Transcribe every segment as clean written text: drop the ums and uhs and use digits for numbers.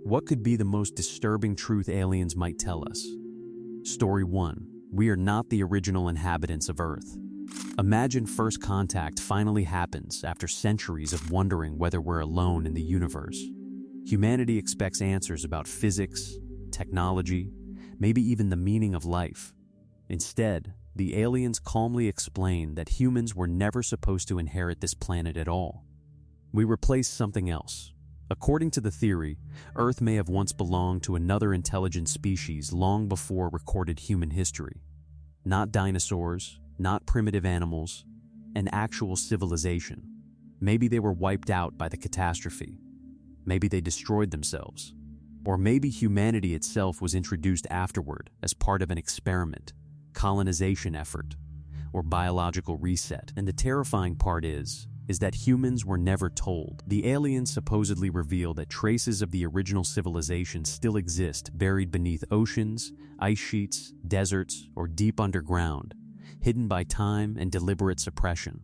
What could be the most disturbing truth aliens might tell us? Story 1. We are not the original inhabitants of Earth. Imagine first contact finally happens after centuries of wondering whether we're alone in the universe. Humanity expects answers about physics, technology, maybe even the meaning of life. Instead, the aliens calmly explain that humans were never supposed to inherit this planet at all. We replaced something else. According to the theory, Earth may have once belonged to another intelligent species long before recorded human history. Not dinosaurs, not primitive animals, an actual civilization. Maybe they were wiped out by the catastrophe. Maybe they destroyed themselves. Or maybe humanity itself was introduced afterward as part of an experiment, colonization effort, or biological reset. And the terrifying part is that humans were never told. The aliens supposedly reveal that traces of the original civilization still exist buried beneath oceans, ice sheets, deserts, or deep underground, hidden by time and deliberate suppression.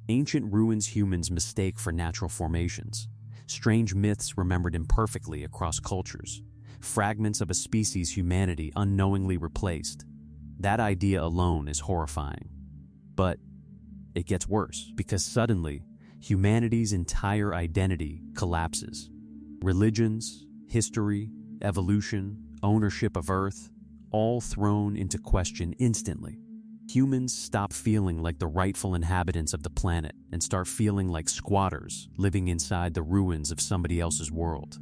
Ancient ruins humans mistake for natural formations. Strange myths remembered imperfectly across cultures. Fragments of a species humanity unknowingly replaced. That idea alone is horrifying. But it gets worse, because suddenly, humanity's entire identity collapses. Religions, history, evolution, ownership of Earth, all thrown into question instantly. Humans stop feeling like the rightful inhabitants of the planet and start feeling like squatters living inside the ruins of somebody else's world.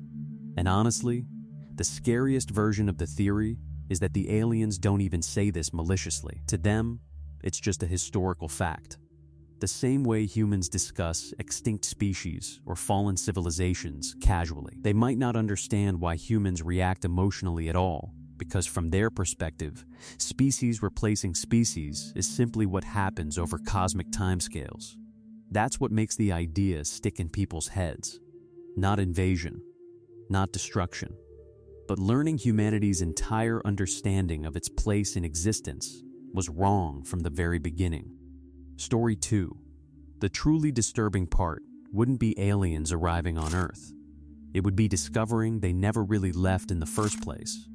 And honestly, the scariest version of the theory is that the aliens don't even say this maliciously. To them, it's just a historical fact. The same way humans discuss extinct species or fallen civilizations casually. They might not understand why humans react emotionally at all, because from their perspective, species replacing species is simply what happens over cosmic timescales. That's what makes the idea stick in people's heads. Not invasion, not destruction, but learning humanity's entire understanding of its place in existence was wrong from the very beginning. Story 2. The truly disturbing part wouldn't be aliens arriving on Earth. It would be discovering they never really left in the first place.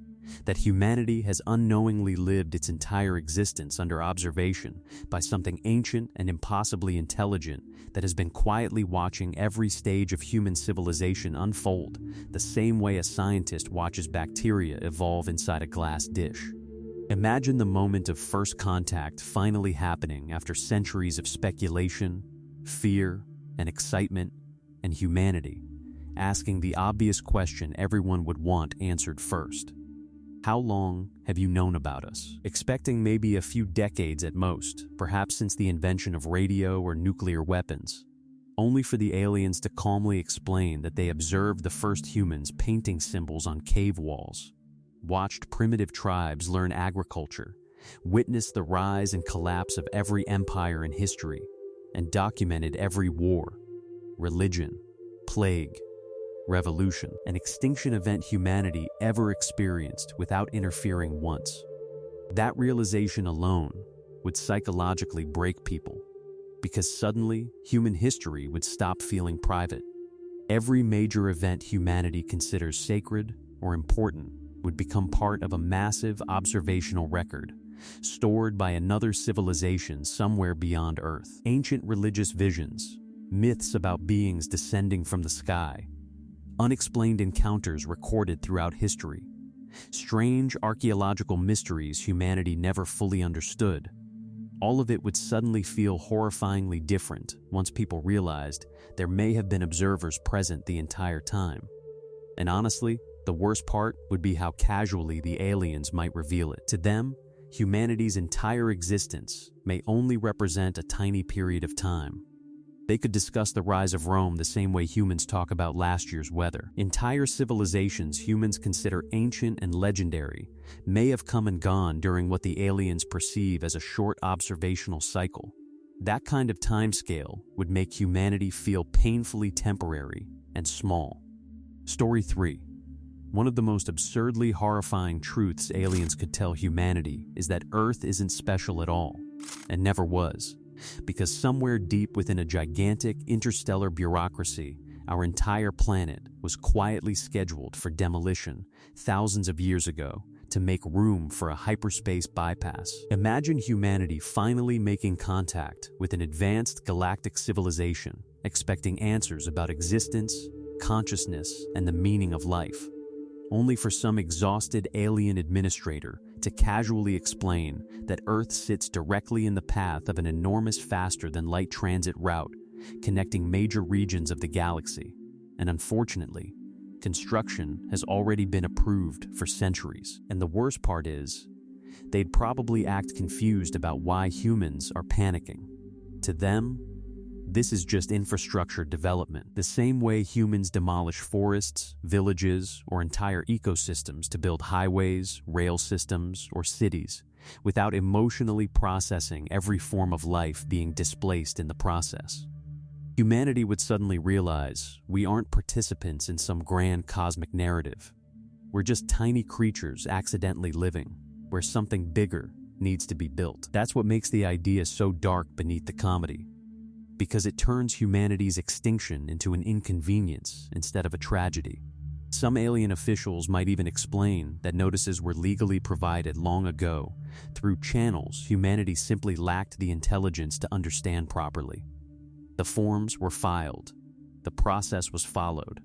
That humanity has unknowingly lived its entire existence under observation by something ancient and impossibly intelligent that has been quietly watching every stage of human civilization unfold, the same way a scientist watches bacteria evolve inside a glass dish. Imagine the moment of first contact finally happening after centuries of speculation, fear, and excitement, and humanity, asking the obvious question everyone would want answered first. How long have you known about us? Expecting maybe a few decades at most, perhaps since the invention of radio or nuclear weapons, only for the aliens to calmly explain that they observed the first humans painting symbols on cave walls, watched primitive tribes learn agriculture, witnessed the rise and collapse of every empire in history, and documented every war, religion, plague, revolution, and extinction event humanity ever experienced without interfering once. That realization alone would psychologically break people, because suddenly human history would stop feeling private. Every major event humanity considers sacred or important would become part of a massive observational record, stored by another civilization somewhere beyond Earth. Ancient religious visions, myths about beings descending from the sky, unexplained encounters recorded throughout history, strange archaeological mysteries humanity never fully understood. All of it would suddenly feel horrifyingly different once people realized there may have been observers present the entire time. And honestly, the worst part would be how casually the aliens might reveal it. To them, humanity's entire existence may only represent a tiny period of time. They could discuss the rise of Rome the same way humans talk about last year's weather. Entire civilizations humans consider ancient and legendary may have come and gone during what the aliens perceive as a short observational cycle. That kind of timescale would make humanity feel painfully temporary and small. Story 3. One of the most absurdly horrifying truths aliens could tell humanity is that Earth isn't special at all, and never was. Because somewhere deep within a gigantic interstellar bureaucracy, Our entire planet was quietly scheduled for demolition thousands of years ago to make room for a hyperspace bypass. Imagine humanity finally making contact with an advanced galactic civilization, expecting answers about existence, consciousness, and the meaning of life, only for some exhausted alien administrator to casually explain that Earth sits directly in the path of an enormous faster-than-light transit route connecting major regions of the galaxy, and unfortunately, construction has already been approved for centuries. And the worst part is, they'd probably act confused about why humans are panicking. To them, this is just infrastructure development, the same way humans demolish forests, villages, or entire ecosystems to build highways, rail systems, or cities, without emotionally processing every form of life being displaced in the process. Humanity would suddenly realize we aren't participants in some grand cosmic narrative. We're just tiny creatures accidentally living, where something bigger needs to be built. That's what makes the idea so dark beneath the comedy, because it turns humanity's extinction into an inconvenience instead of a tragedy. Some alien officials might even explain that notices were legally provided long ago through channels humanity simply lacked the intelligence to understand properly. The forms were filed. The process was followed.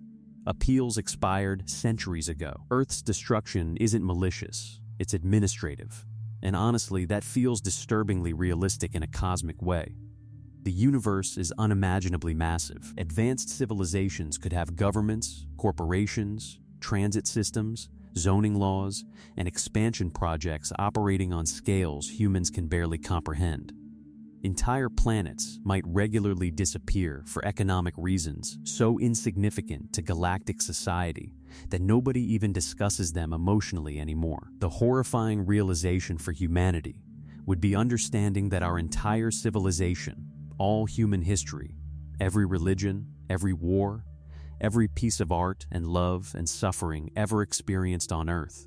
Appeals expired centuries ago. Earth's destruction isn't malicious, it's administrative. And honestly, that feels disturbingly realistic in a cosmic way. The universe is unimaginably massive. Advanced civilizations could have governments, corporations, transit systems, zoning laws, and expansion projects operating on scales humans can barely comprehend. Entire planets might regularly disappear for economic reasons so insignificant to galactic society that nobody even discusses them emotionally anymore. The horrifying realization for humanity would be understanding that our entire civilization, all human history, every religion, every war, every piece of art and love and suffering ever experienced on Earth,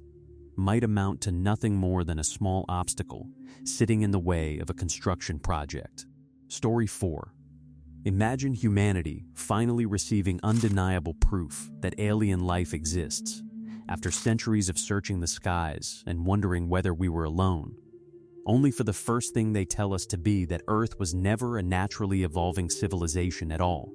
might amount to nothing more than a small obstacle sitting in the way of a construction project. Story 4. Imagine humanity finally receiving undeniable proof that alien life exists, after centuries of searching the skies and wondering whether we were alone, only for the first thing they tell us to be that Earth was never a naturally evolving civilization at all,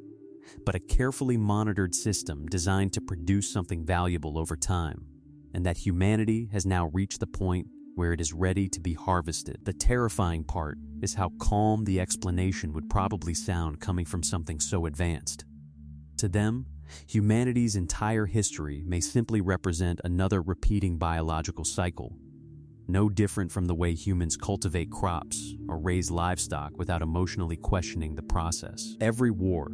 but a carefully monitored system designed to produce something valuable over time, and that humanity has now reached the point where it is ready to be harvested. The terrifying part is how calm the explanation would probably sound coming from something so advanced. To them, humanity's entire history may simply represent another repeating biological cycle, no different from the way humans cultivate crops or raise livestock without emotionally questioning the process. Every war,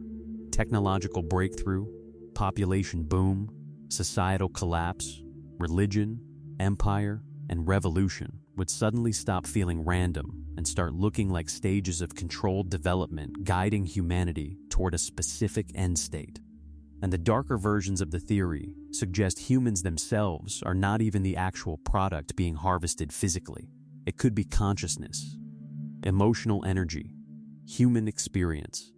technological breakthrough, population boom, societal collapse, religion, empire, and revolution would suddenly stop feeling random and start looking like stages of controlled development guiding humanity toward a specific end state. And the darker versions of the theory suggest humans themselves are not even the actual product being harvested physically. It could be consciousness, emotional energy, human experience.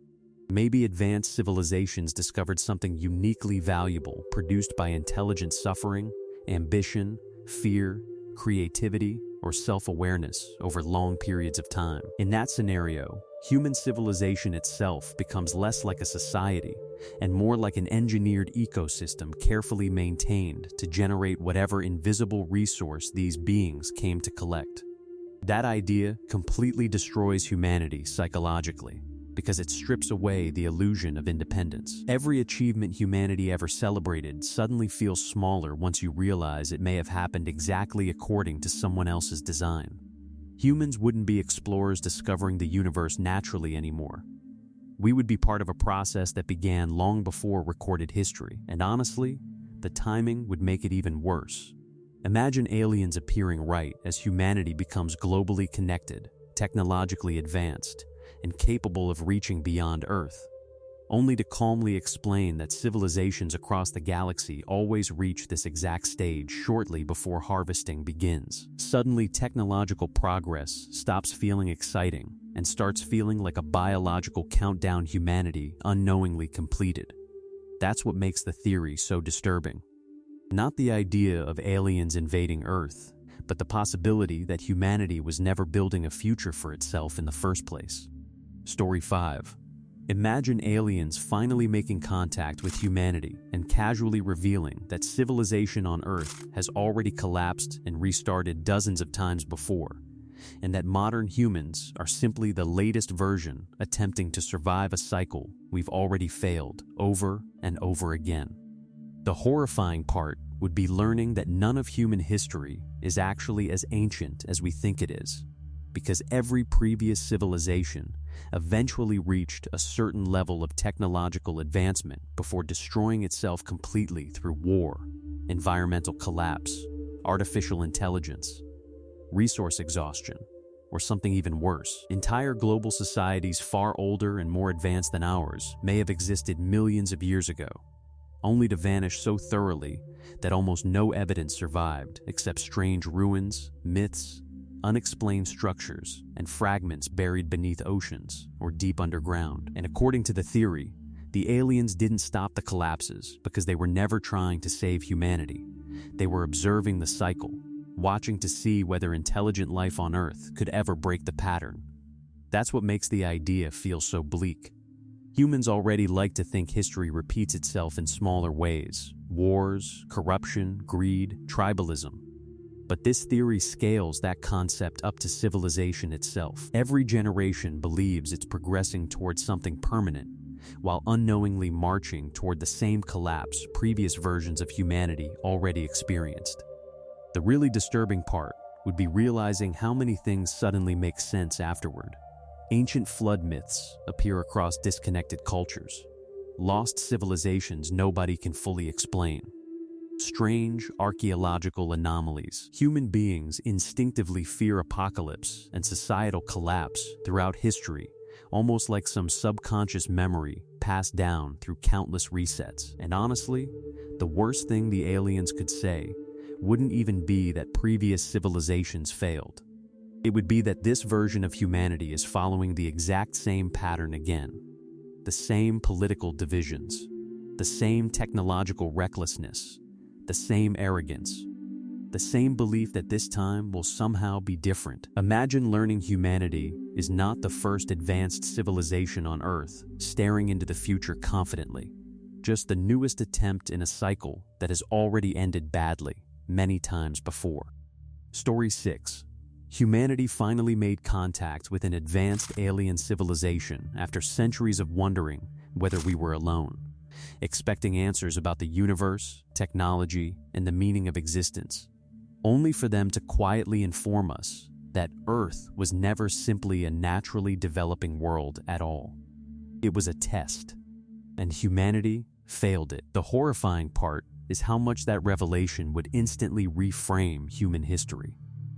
Maybe advanced civilizations discovered something uniquely valuable produced by intelligent suffering, ambition, fear, creativity, or self-awareness over long periods of time. In that scenario, human civilization itself becomes less like a society and more like an engineered ecosystem carefully maintained to generate whatever invisible resource these beings came to collect. That idea completely destroys humanity psychologically, because it strips away the illusion of independence. Every achievement humanity ever celebrated suddenly feels smaller once you realize it may have happened exactly according to someone else's design. Humans wouldn't be explorers discovering the universe naturally anymore. We would be part of a process that began long before recorded history, and honestly, the timing would make it even worse. Imagine aliens appearing right as humanity becomes globally connected, technologically advanced, and capable of reaching beyond Earth, only to calmly explain that civilizations across the galaxy always reach this exact stage shortly before harvesting begins. Suddenly, technological progress stops feeling exciting and starts feeling like a biological countdown humanity unknowingly completed. That's what makes the theory so disturbing. Not the idea of aliens invading Earth, but the possibility that humanity was never building a future for itself in the first place. Story 5. Imagine aliens finally making contact with humanity and casually revealing that civilization on Earth has already collapsed and restarted dozens of times before, and that modern humans are simply the latest version attempting to survive a cycle we've already failed over and over again. The horrifying part would be learning that none of human history is actually as ancient as we think it is, because every previous civilization eventually reached a certain level of technological advancement before destroying itself completely through war, environmental collapse, artificial intelligence, resource exhaustion, or something even worse. Entire global societies far older and more advanced than ours may have existed millions of years ago, only to vanish so thoroughly that almost no evidence survived except strange ruins, myths, unexplained structures, and fragments buried beneath oceans or deep underground. And according to the theory, the aliens didn't stop the collapses because they were never trying to save humanity. They were observing the cycle, watching to see whether intelligent life on Earth could ever break the pattern. That's what makes the idea feel so bleak. Humans already like to think history repeats itself in smaller ways: wars, corruption, greed, tribalism. But this theory scales that concept up to civilization itself. Every generation believes it's progressing towards something permanent, while unknowingly marching toward the same collapse previous versions of humanity already experienced. The really disturbing part would be realizing how many things suddenly make sense afterward. Ancient flood myths appear across disconnected cultures. Lost civilizations nobody can fully explain. Strange archaeological anomalies. Human beings instinctively fear apocalypse and societal collapse throughout history, almost like some subconscious memory passed down through countless resets. And honestly, the worst thing the aliens could say wouldn't even be that previous civilizations failed. It would be that this version of humanity is following the exact same pattern again. The same political divisions, the same technological recklessness, the same arrogance, the same belief that this time will somehow be different. Imagine learning humanity is not the first advanced civilization on Earth, staring into the future confidently, just the newest attempt in a cycle that has already ended badly many times before. Story 6. Humanity finally made contact with an advanced alien civilization after centuries of wondering whether we were alone, expecting answers about the universe, technology, and the meaning of existence, only for them to quietly inform us that Earth was never simply a naturally developing world at all. It was a test, and humanity failed it. The horrifying part is how much that revelation would instantly reframe human history.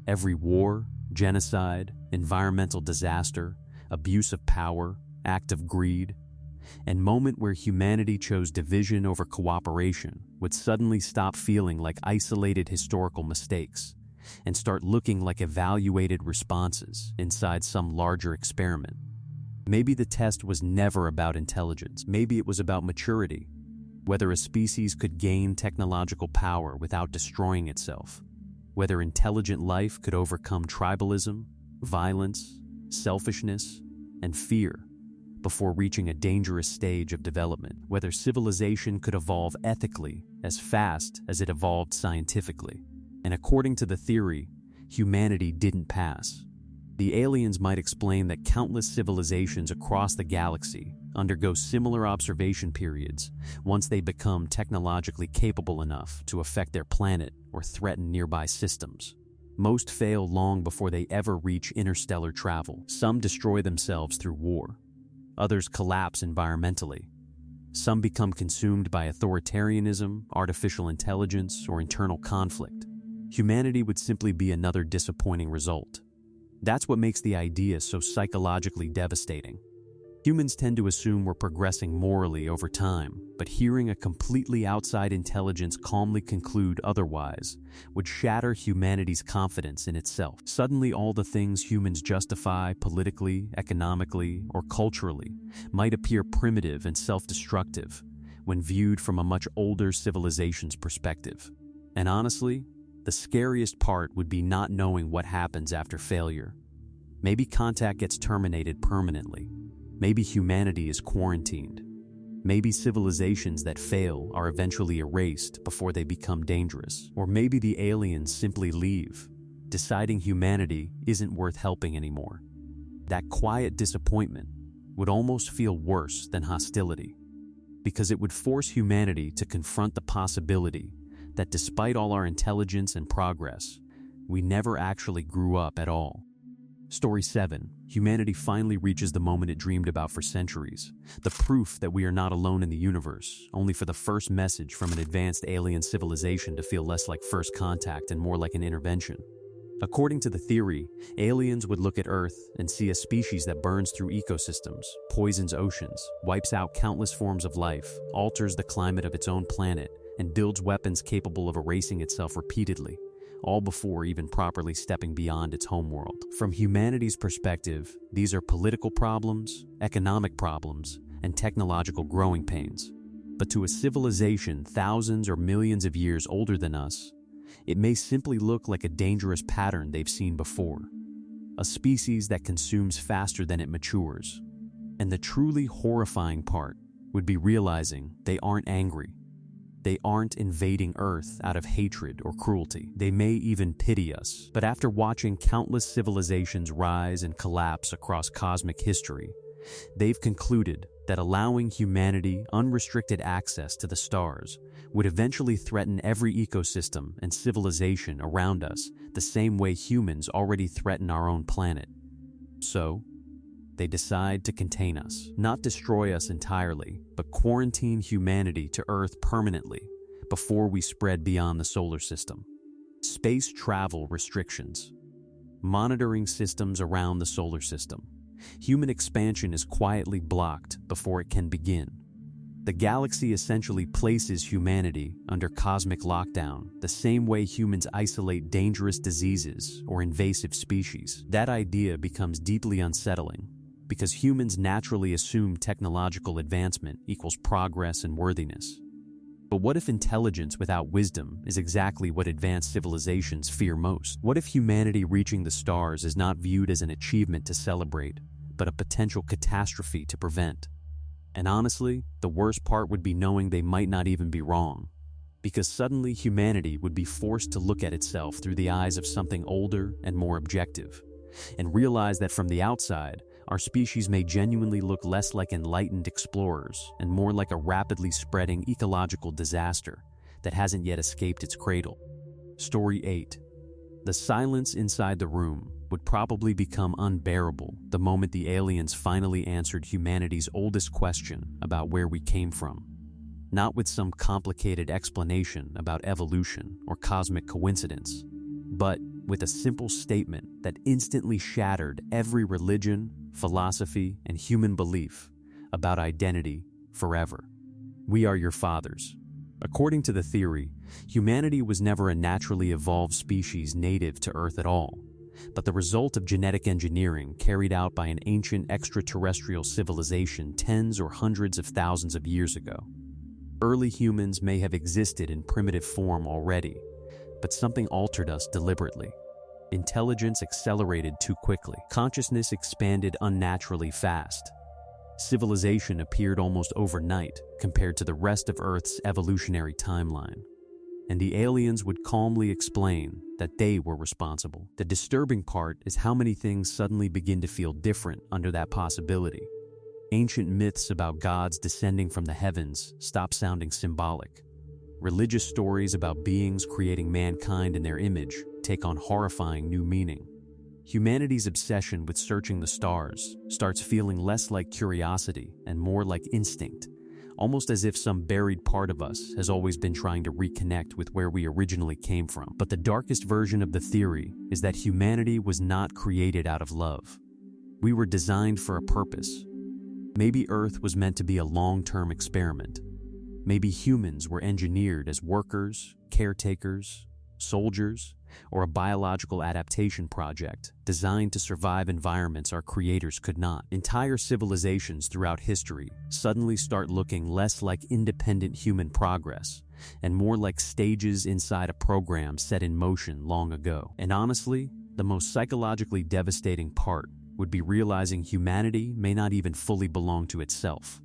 Every war, genocide, environmental disaster, abuse of power, act of greed, and moment where humanity chose division over cooperation would suddenly stop feeling like isolated historical mistakes and start looking like evaluated responses inside some larger experiment. Maybe the test was never about intelligence. Maybe it was about maturity, whether a species could gain technological power without destroying itself, whether intelligent life could overcome tribalism, violence, selfishness, and fear before reaching a dangerous stage of development, whether civilization could evolve ethically as fast as it evolved scientifically. And according to the theory, humanity didn't pass. The aliens might explain that countless civilizations across the galaxy undergo similar observation periods once they become technologically capable enough to affect their planet or threaten nearby systems. Most fail long before they ever reach interstellar travel. Some destroy themselves through war. Others collapse environmentally. Some become consumed by authoritarianism, artificial intelligence, or internal conflict. Humanity would simply be another disappointing result. That's what makes the idea so psychologically devastating. Humans tend to assume we're progressing morally over time, but hearing a completely outside intelligence calmly conclude otherwise would shatter humanity's confidence in itself. Suddenly, all the things humans justify politically, economically, or culturally might appear primitive and self-destructive, when viewed from a much older civilization's perspective. And honestly, the scariest part would be not knowing what happens after failure. Maybe contact gets terminated permanently. Maybe humanity is quarantined. Maybe civilizations that fail are eventually erased before they become dangerous. Or maybe the aliens simply leave, deciding humanity isn't worth helping anymore. That quiet disappointment would almost feel worse than hostility, because it would force humanity to confront the possibility that despite all our intelligence and progress, we never actually grew up at all. Story 7. Humanity finally reaches the moment it dreamed about for centuries. The proof that we are not alone in the universe, only for the first message from an advanced alien civilization to feel less like first contact and more like an intervention. According to the theory, aliens would look at Earth and see a species that burns through ecosystems, poisons oceans, wipes out countless forms of life, alters the climate of its own planet, and builds weapons capable of erasing itself repeatedly, all before even properly stepping beyond its homeworld. From humanity's perspective, these are political problems, economic problems, and technological growing pains. But to a civilization thousands or millions of years older than us, it may simply look like a dangerous pattern they've seen before. A species that consumes faster than it matures. And the truly horrifying part would be realizing they aren't angry. They aren't invading Earth out of hatred or cruelty. They may even pity us. But after watching countless civilizations rise and collapse across cosmic history, they've concluded that allowing humanity unrestricted access to the stars would eventually threaten every ecosystem and civilization around us the same way humans already threaten our own planet. So, they decide to contain us, not destroy us entirely, but quarantine humanity to Earth permanently before we spread beyond the solar system. Space travel restrictions, monitoring systems around the solar system. Human expansion is quietly blocked before it can begin. The galaxy essentially places humanity under cosmic lockdown, the same way humans isolate dangerous diseases or invasive species. That idea becomes deeply unsettling, because humans naturally assume technological advancement equals progress and worthiness. But what if intelligence without wisdom is exactly what advanced civilizations fear most? What if humanity reaching the stars is not viewed as an achievement to celebrate, but a potential catastrophe to prevent? And honestly, the worst part would be knowing they might not even be wrong, because suddenly humanity would be forced to look at itself through the eyes of something older and more objective, and realize that from the outside, our species may genuinely look less like enlightened explorers and more like a rapidly spreading ecological disaster that hasn't yet escaped its cradle. Story 8. The silence inside the room would probably become unbearable the moment the aliens finally answered humanity's oldest question about where we came from. Not with some complicated explanation about evolution or cosmic coincidence, but with a simple statement that instantly shattered every religion, philosophy, and human belief about identity forever. We are your fathers. According to the theory, humanity was never a naturally evolved species native to Earth at all, but the result of genetic engineering carried out by an ancient extraterrestrial civilization tens or hundreds of thousands of years ago. Early humans may have existed in primitive form already, but something altered us deliberately. Intelligence accelerated too quickly. Consciousness expanded unnaturally fast. Civilization appeared almost overnight compared to the rest of Earth's evolutionary timeline. And the aliens would calmly explain that they were responsible. The disturbing part is how many things suddenly begin to feel different under that possibility. Ancient myths about gods descending from the heavens stop sounding symbolic. Religious stories about beings creating mankind in their image take on horrifying new meaning. Humanity's obsession with searching the stars starts feeling less like curiosity and more like instinct, almost as if some buried part of us has always been trying to reconnect with where we originally came from. But the darkest version of the theory is that humanity was not created out of love. We were designed for a purpose. Maybe Earth was meant to be a long-term experiment. Maybe humans were engineered as workers, caretakers, soldiers, or a biological adaptation project designed to survive environments our creators could not. Entire civilizations throughout history suddenly start looking less like independent human progress and more like stages inside a program set in motion long ago. And honestly, the most psychologically devastating part would be realizing humanity may not even fully belong to itself.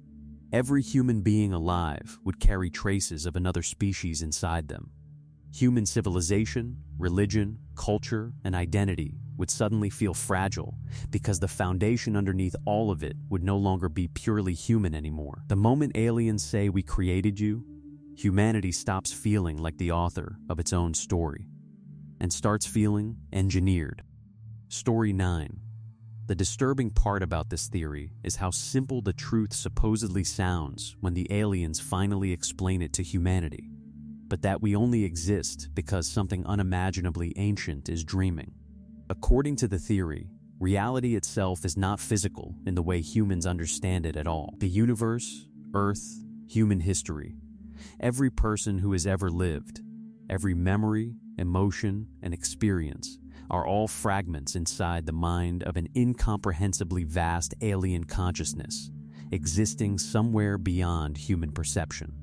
Every human being alive would carry traces of another species inside them. Human civilization, religion, culture, and identity would suddenly feel fragile because the foundation underneath all of it would no longer be purely human anymore. The moment aliens say we created you, humanity stops feeling like the author of its own story and starts feeling engineered. Story 9. The disturbing part about this theory is how simple the truth supposedly sounds when the aliens finally explain it to humanity, but that we only exist because something unimaginably ancient is dreaming. According to the theory, reality itself is not physical in the way humans understand it at all. The universe, Earth, human history, every person who has ever lived, every memory, emotion, and experience are all fragments inside the mind of an incomprehensibly vast alien consciousness existing somewhere beyond human perception.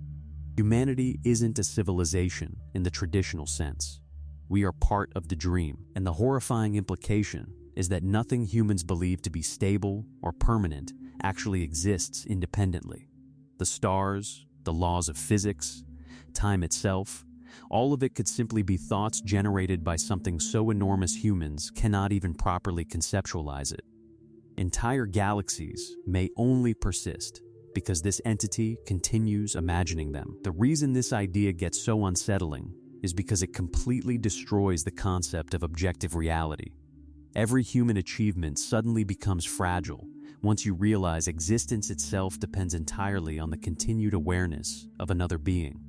Humanity isn't a civilization in the traditional sense. We are part of the dream, and the horrifying implication is that nothing humans believe to be stable or permanent actually exists independently. The stars, the laws of physics, time itself, all of it could simply be thoughts generated by something so enormous humans cannot even properly conceptualize it. Entire galaxies may only persist because this entity continues imagining them. The reason this idea gets so unsettling is because it completely destroys the concept of objective reality. Every human achievement suddenly becomes fragile once you realize existence itself depends entirely on the continued awareness of another being.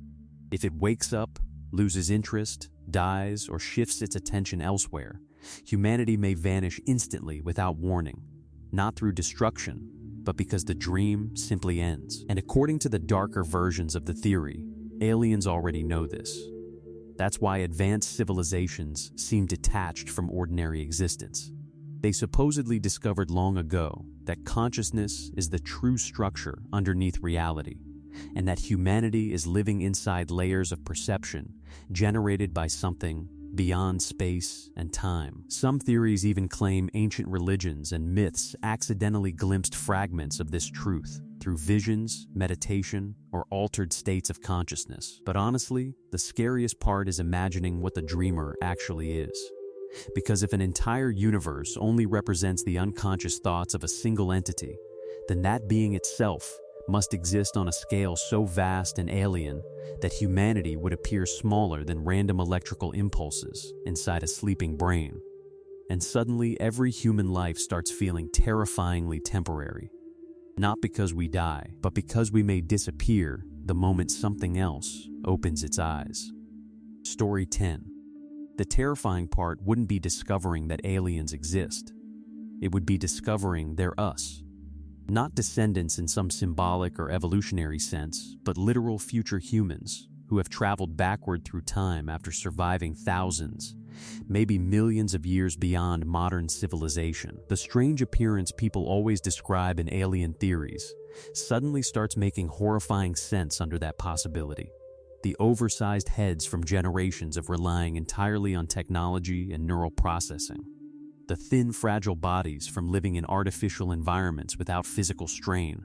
If it wakes up, loses interest, dies, or shifts its attention elsewhere, humanity may vanish instantly without warning, not through destruction, but because the dream simply ends. And according to the darker versions of the theory, aliens already know this. That's why advanced civilizations seem detached from ordinary existence. They supposedly discovered long ago that consciousness is the true structure underneath reality, and that humanity is living inside layers of perception generated by something beyond space and time. Some theories even claim ancient religions and myths accidentally glimpsed fragments of this truth through visions, meditation, or altered states of consciousness. But honestly, the scariest part is imagining what the dreamer actually is. Because if an entire universe only represents the unconscious thoughts of a single entity, then that being itself must exist on a scale so vast and alien that humanity would appear smaller than random electrical impulses inside a sleeping brain. And suddenly every human life starts feeling terrifyingly temporary. Not because we die, but because we may disappear the moment something else opens its eyes. Story 10. The terrifying part wouldn't be discovering that aliens exist. It would be discovering they're us. Not descendants in some symbolic or evolutionary sense, but literal future humans who have traveled backward through time after surviving thousands, maybe millions of years beyond modern civilization. The strange appearance people always describe in alien theories suddenly starts making horrifying sense under that possibility. The oversized heads from generations of relying entirely on technology and neural processing. The thin, fragile bodies from living in artificial environments without physical strain.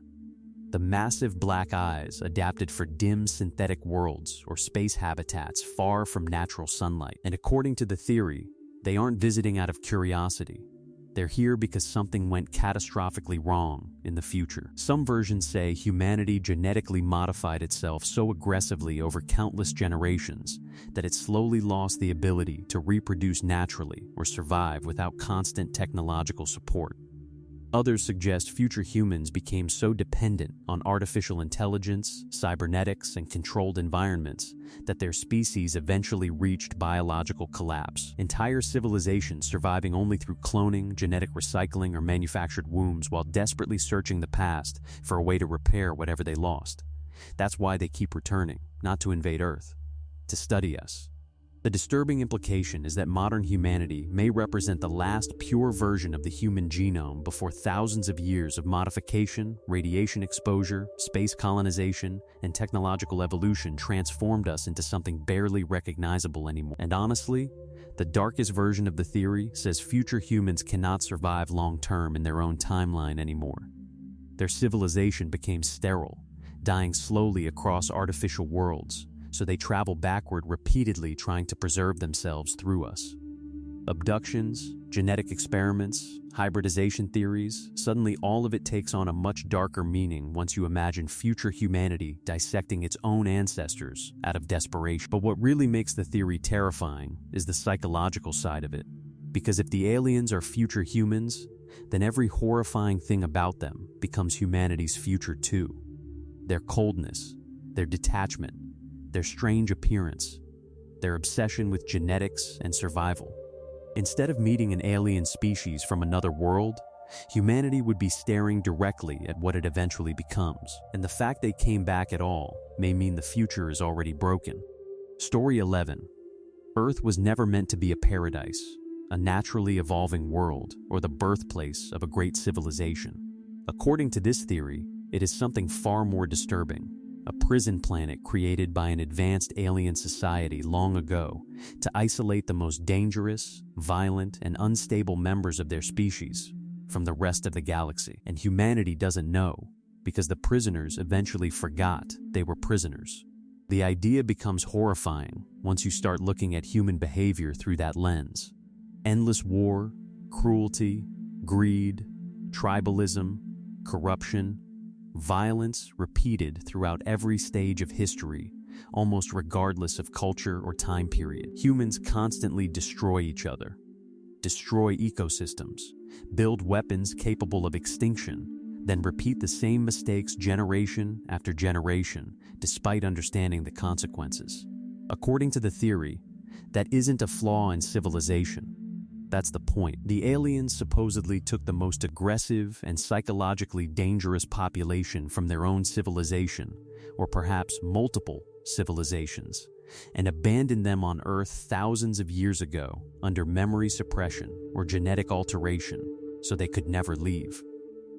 The massive black eyes adapted for dim synthetic worlds or space habitats far from natural sunlight. And according to the theory, they aren't visiting out of curiosity. They're here because something went catastrophically wrong in the future. Some versions say humanity genetically modified itself so aggressively over countless generations that it slowly lost the ability to reproduce naturally or survive without constant technological support. Others suggest future humans became so dependent on artificial intelligence, cybernetics, and controlled environments that their species eventually reached biological collapse. Entire civilizations surviving only through cloning, genetic recycling, or manufactured wombs while desperately searching the past for a way to repair whatever they lost. That's why they keep returning, not to invade Earth, to study us. The disturbing implication is that modern humanity may represent the last pure version of the human genome before thousands of years of modification, radiation exposure, space colonization, and technological evolution transformed us into something barely recognizable anymore. And honestly, the darkest version of the theory says future humans cannot survive long-term in their own timeline anymore. Their civilization became sterile, dying slowly across artificial worlds, so they travel backward repeatedly trying to preserve themselves through us. Abductions, genetic experiments, hybridization theories, suddenly all of it takes on a much darker meaning once you imagine future humanity dissecting its own ancestors out of desperation. But what really makes the theory terrifying is the psychological side of it. Because if the aliens are future humans, then every horrifying thing about them becomes humanity's future too. Their coldness, their detachment, their strange appearance, their obsession with genetics and survival. Instead of meeting an alien species from another world, humanity would be staring directly at what it eventually becomes. And the fact they came back at all may mean the future is already broken. Story 11. Earth was never meant to be a paradise, a naturally evolving world, or the birthplace of a great civilization. According to this theory, it is something far more disturbing. A prison planet created by an advanced alien society long ago to isolate the most dangerous, violent, and unstable members of their species from the rest of the galaxy. And humanity doesn't know because the prisoners eventually forgot they were prisoners. The idea becomes horrifying once you start looking at human behavior through that lens. Endless war, cruelty, greed, tribalism, corruption, violence repeated throughout every stage of history, almost regardless of culture or time period. Humans constantly destroy each other, destroy ecosystems, build weapons capable of extinction, then repeat the same mistakes generation after generation, despite understanding the consequences. According to the theory, that isn't a flaw in civilization. That's the point. The aliens supposedly took the most aggressive and psychologically dangerous population from their own civilization, or perhaps multiple civilizations, and abandoned them on Earth thousands of years ago under memory suppression or genetic alteration, so they could never leave.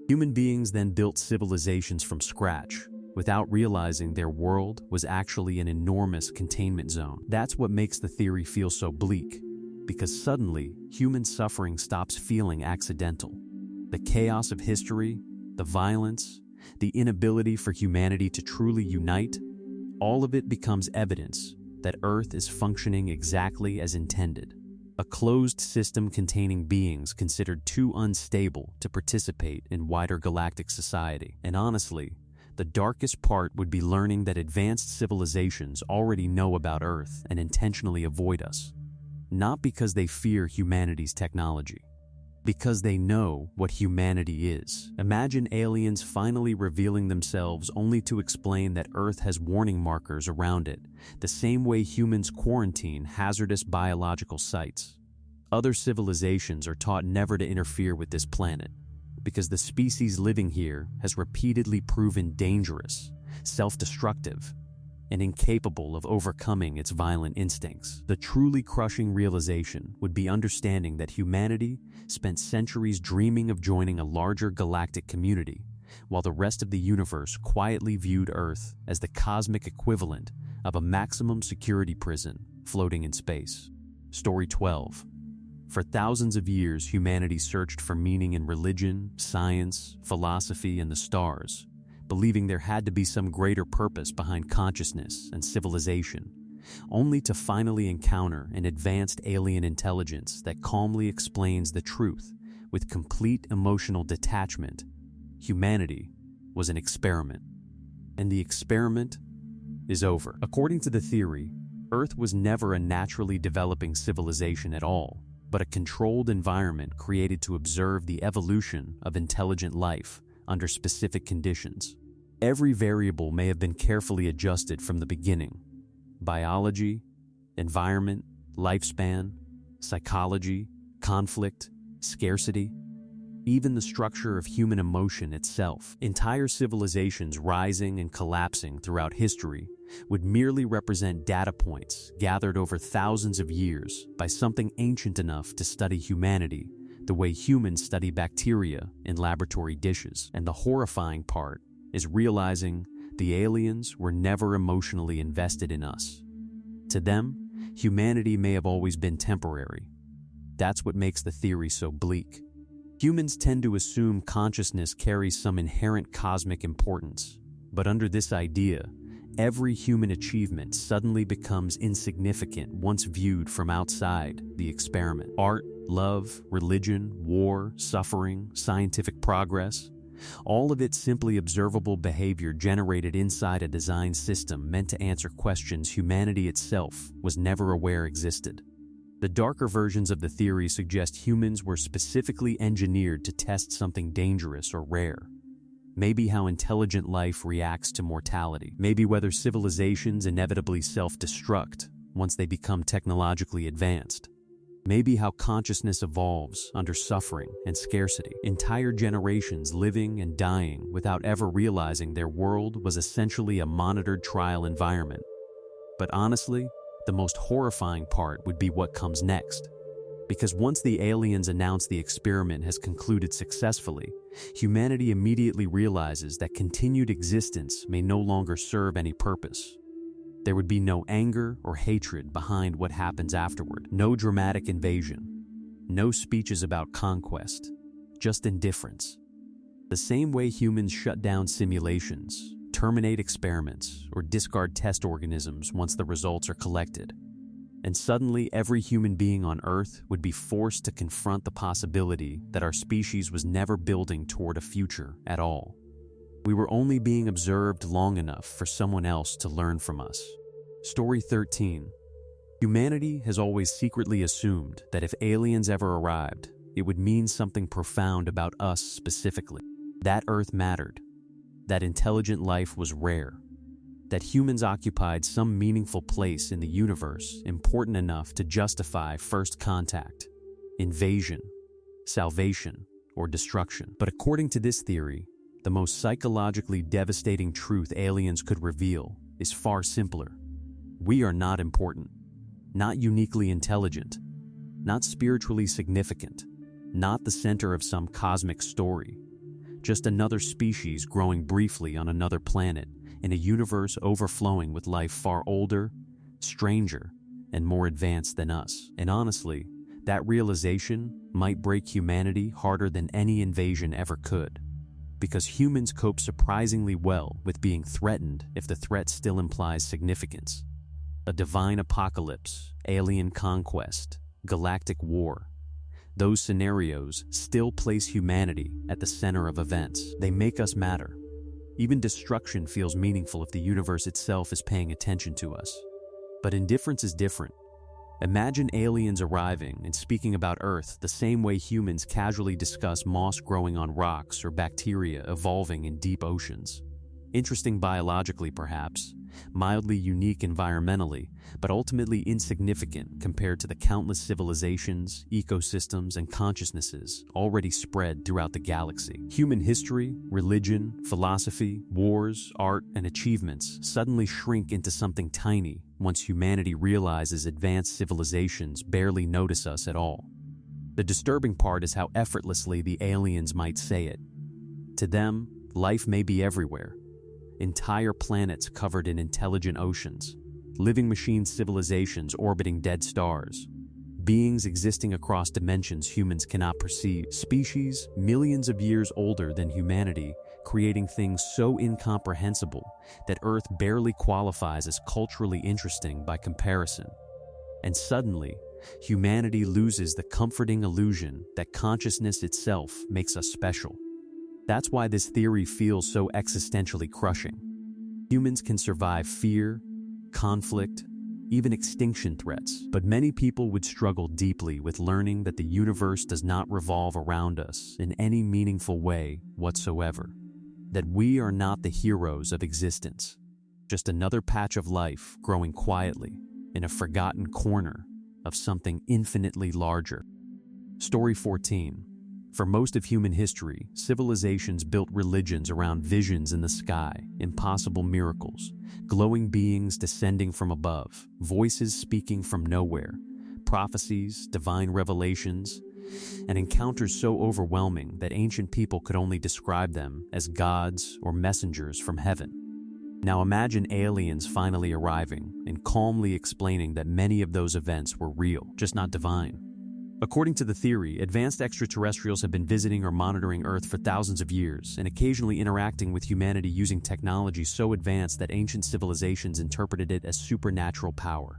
Human beings then built civilizations from scratch, without realizing their world was actually an enormous containment zone. That's what makes the theory feel so bleak. Because suddenly, human suffering stops feeling accidental. The chaos of history, the violence, the inability for humanity to truly unite, all of it becomes evidence that Earth is functioning exactly as intended. A closed system containing beings considered too unstable to participate in wider galactic society. And honestly, the darkest part would be learning that advanced civilizations already know about Earth and intentionally avoid us. Not because they fear humanity's technology, because they know what humanity is. Imagine aliens finally revealing themselves only to explain that Earth has warning markers around it, the same way humans quarantine hazardous biological sites. Other civilizations are taught never to interfere with this planet, because the species living here has repeatedly proven dangerous, self-destructive, and incapable of overcoming its violent instincts. The truly crushing realization would be understanding that humanity spent centuries dreaming of joining a larger galactic community, while the rest of the universe quietly viewed Earth as the cosmic equivalent of a maximum security prison floating in space. Story 12. For thousands of years, humanity searched for meaning in religion, science, philosophy, and the stars, believing there had to be some greater purpose behind consciousness and civilization, only to finally encounter an advanced alien intelligence that calmly explains the truth with complete emotional detachment. Humanity was an experiment, and the experiment is over. According to the theory, Earth was never a naturally developing civilization at all, but a controlled environment created to observe the evolution of intelligent life under specific conditions. Every variable may have been carefully adjusted from the beginning. Biology, environment, lifespan, psychology, conflict, scarcity, even the structure of human emotion itself. Entire civilizations rising and collapsing throughout history would merely represent data points gathered over thousands of years by something ancient enough to study humanity the way humans study bacteria in laboratory dishes. And the horrifying part is realizing the aliens were never emotionally invested in us. To them, humanity may have always been temporary. That's what makes the theory so bleak. Humans tend to assume consciousness carries some inherent cosmic importance, but under this idea, every human achievement suddenly becomes insignificant once viewed from outside the experiment. Art, love, religion, war, suffering, scientific progress, all of it simply observable behavior generated inside a design system meant to answer questions humanity itself was never aware existed. The darker versions of the theory suggest humans were specifically engineered to test something dangerous or rare. Maybe how intelligent life reacts to mortality. Maybe whether civilizations inevitably self-destruct once they become technologically advanced. Maybe how consciousness evolves under suffering and scarcity. Entire generations living and dying without ever realizing their world was essentially a monitored trial environment. But honestly, the most horrifying part would be what comes next. Because once the aliens announce the experiment has concluded successfully, humanity immediately realizes that continued existence may no longer serve any purpose. There would be no anger or hatred behind what happens afterward, no dramatic invasion, no speeches about conquest, just indifference. The same way humans shut down simulations, terminate experiments, or discard test organisms once the results are collected. And suddenly every human being on Earth would be forced to confront the possibility that our species was never building toward a future at all. We were only being observed long enough for someone else to learn from us. Story 13. Humanity has always secretly assumed that if aliens ever arrived, it would mean something profound about us specifically. That Earth mattered, that intelligent life was rare, that humans occupied some meaningful place in the universe important enough to justify first contact, invasion, salvation, or destruction. But according to this theory, the most psychologically devastating truth aliens could reveal is far simpler. We are not important, not uniquely intelligent, not spiritually significant, not the center of some cosmic story, just another species growing briefly on another planet in a universe overflowing with life far older, stranger, and more advanced than us. And honestly, that realization might break humanity harder than any invasion ever could. Because humans cope surprisingly well with being threatened if the threat still implies significance. A divine apocalypse, alien conquest, galactic war. Those scenarios still place humanity at the center of events. They make us matter. Even destruction feels meaningful if the universe itself is paying attention to us. But indifference is different. Imagine aliens arriving and speaking about Earth the same way humans casually discuss moss growing on rocks or bacteria evolving in deep oceans. Interesting biologically, perhaps, mildly unique environmentally, but ultimately insignificant compared to the countless civilizations, ecosystems, and consciousnesses already spread throughout the galaxy. Human history, religion, philosophy, wars, art, and achievements suddenly shrink into something tiny once humanity realizes advanced civilizations barely notice us at all. The disturbing part is how effortlessly the aliens might say it. To them, life may be everywhere. Entire planets covered in intelligent oceans, living machine civilizations orbiting dead stars, beings existing across dimensions humans cannot perceive, species millions of years older than humanity, creating things so incomprehensible that Earth barely qualifies as culturally interesting by comparison. And suddenly, humanity loses the comforting illusion that consciousness itself makes us special. That's why this theory feels so existentially crushing. Humans can survive fear, conflict, even extinction threats, but many people would struggle deeply with learning that the universe does not revolve around us in any meaningful way whatsoever. That we are not the heroes of existence, just another patch of life growing quietly in a forgotten corner of something infinitely larger. Story 14. For most of human history, civilizations built religions around visions in the sky, impossible miracles, glowing beings descending from above, voices speaking from nowhere, prophecies, divine revelations, and encounters so overwhelming that ancient people could only describe them as gods or messengers from heaven. Now imagine aliens finally arriving and calmly explaining that many of those events were real, just not divine. According to the theory, advanced extraterrestrials have been visiting or monitoring Earth for thousands of years and occasionally interacting with humanity using technology so advanced that ancient civilizations interpreted it as supernatural power.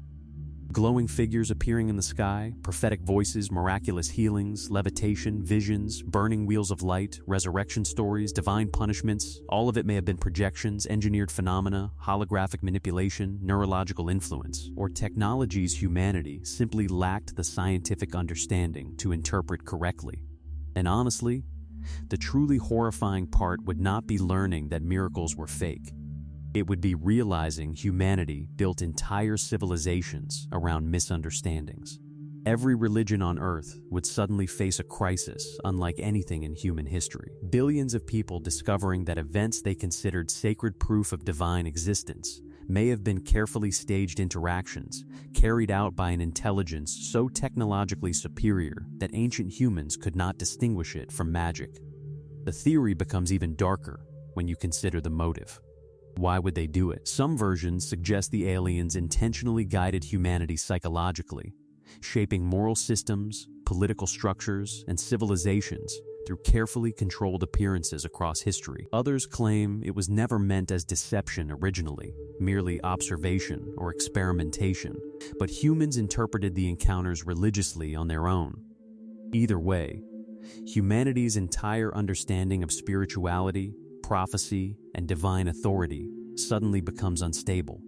Glowing figures appearing in the sky, prophetic voices, miraculous healings, levitation, visions, burning wheels of light, resurrection stories, divine punishments, all of it may have been projections, engineered phenomena, holographic manipulation, neurological influence, or technologies humanity simply lacked the scientific understanding to interpret correctly. And honestly, the truly horrifying part would not be learning that miracles were fake. It would be realizing humanity built entire civilizations around misunderstandings. Every religion on Earth would suddenly face a crisis unlike anything in human history. Billions of people discovering that events they considered sacred proof of divine existence may have been carefully staged interactions carried out by an intelligence so technologically superior that ancient humans could not distinguish it from magic. The theory becomes even darker when you consider the motive. Why would they do it? Some versions suggest the aliens intentionally guided humanity psychologically, shaping moral systems, political structures, and civilizations through carefully controlled appearances across history. Others claim it was never meant as deception originally, merely observation or experimentation, but humans interpreted the encounters religiously on their own. Either way, humanity's entire understanding of spirituality, prophecy, and divine authority suddenly becomes unstable.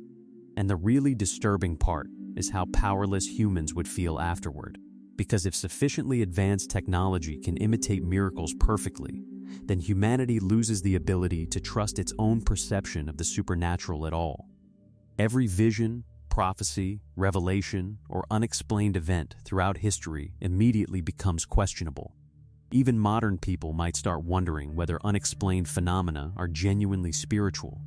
And the really disturbing part is how powerless humans would feel afterward. Because if sufficiently advanced technology can imitate miracles perfectly, then humanity loses the ability to trust its own perception of the supernatural at all. Every vision, prophecy, revelation, or unexplained event throughout history immediately becomes questionable. Even modern people might start wondering whether unexplained phenomena are genuinely spiritual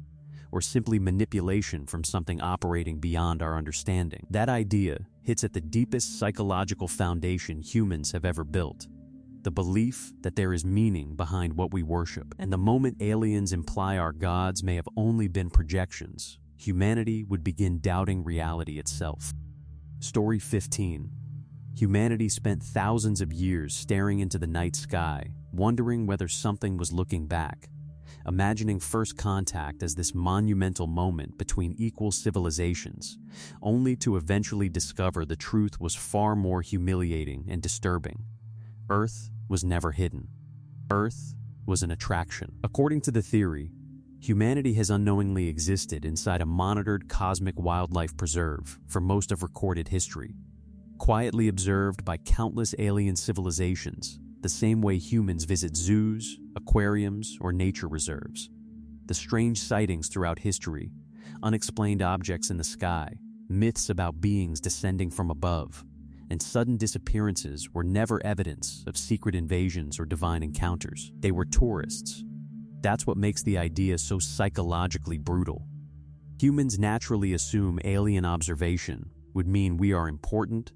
or simply manipulation from something operating beyond our understanding. That idea hits at the deepest psychological foundation humans have ever built, the belief that there is meaning behind what we worship. And the moment aliens imply our gods may have only been projections, humanity would begin doubting reality itself. Story 15. Humanity spent thousands of years staring into the night sky, wondering whether something was looking back, imagining first contact as this monumental moment between equal civilizations, only to eventually discover the truth was far more humiliating and disturbing. Earth was never hidden. Earth was an attraction. According to the theory, humanity has unknowingly existed inside a monitored cosmic wildlife preserve for most of recorded history, quietly observed by countless alien civilizations, the same way humans visit zoos, aquariums, or nature reserves. The strange sightings throughout history, unexplained objects in the sky, myths about beings descending from above, and sudden disappearances were never evidence of secret invasions or divine encounters. They were tourists. That's what makes the idea so psychologically brutal. Humans naturally assume alien observation would mean we are important,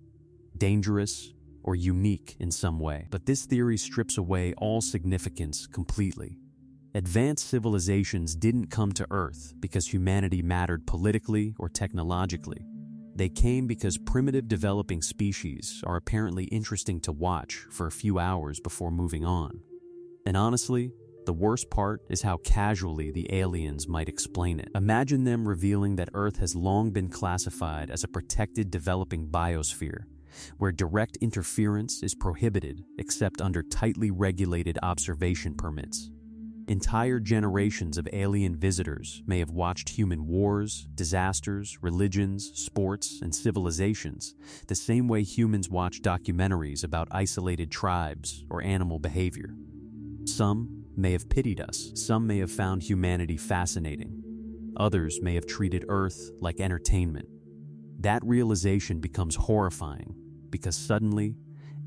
dangerous, or unique in some way. But this theory strips away all significance completely. Advanced civilizations didn't come to Earth because humanity mattered politically or technologically. They came because primitive developing species are apparently interesting to watch for a few hours before moving on. And honestly, the worst part is how casually the aliens might explain it. Imagine them revealing that Earth has long been classified as a protected developing biosphere, where direct interference is prohibited except under tightly regulated observation permits. Entire generations of alien visitors may have watched human wars, disasters, religions, sports, and civilizations, the same way humans watch documentaries about isolated tribes or animal behavior. Some may have pitied us, some may have found humanity fascinating. Others may have treated Earth like entertainment. That realization becomes horrifying because suddenly,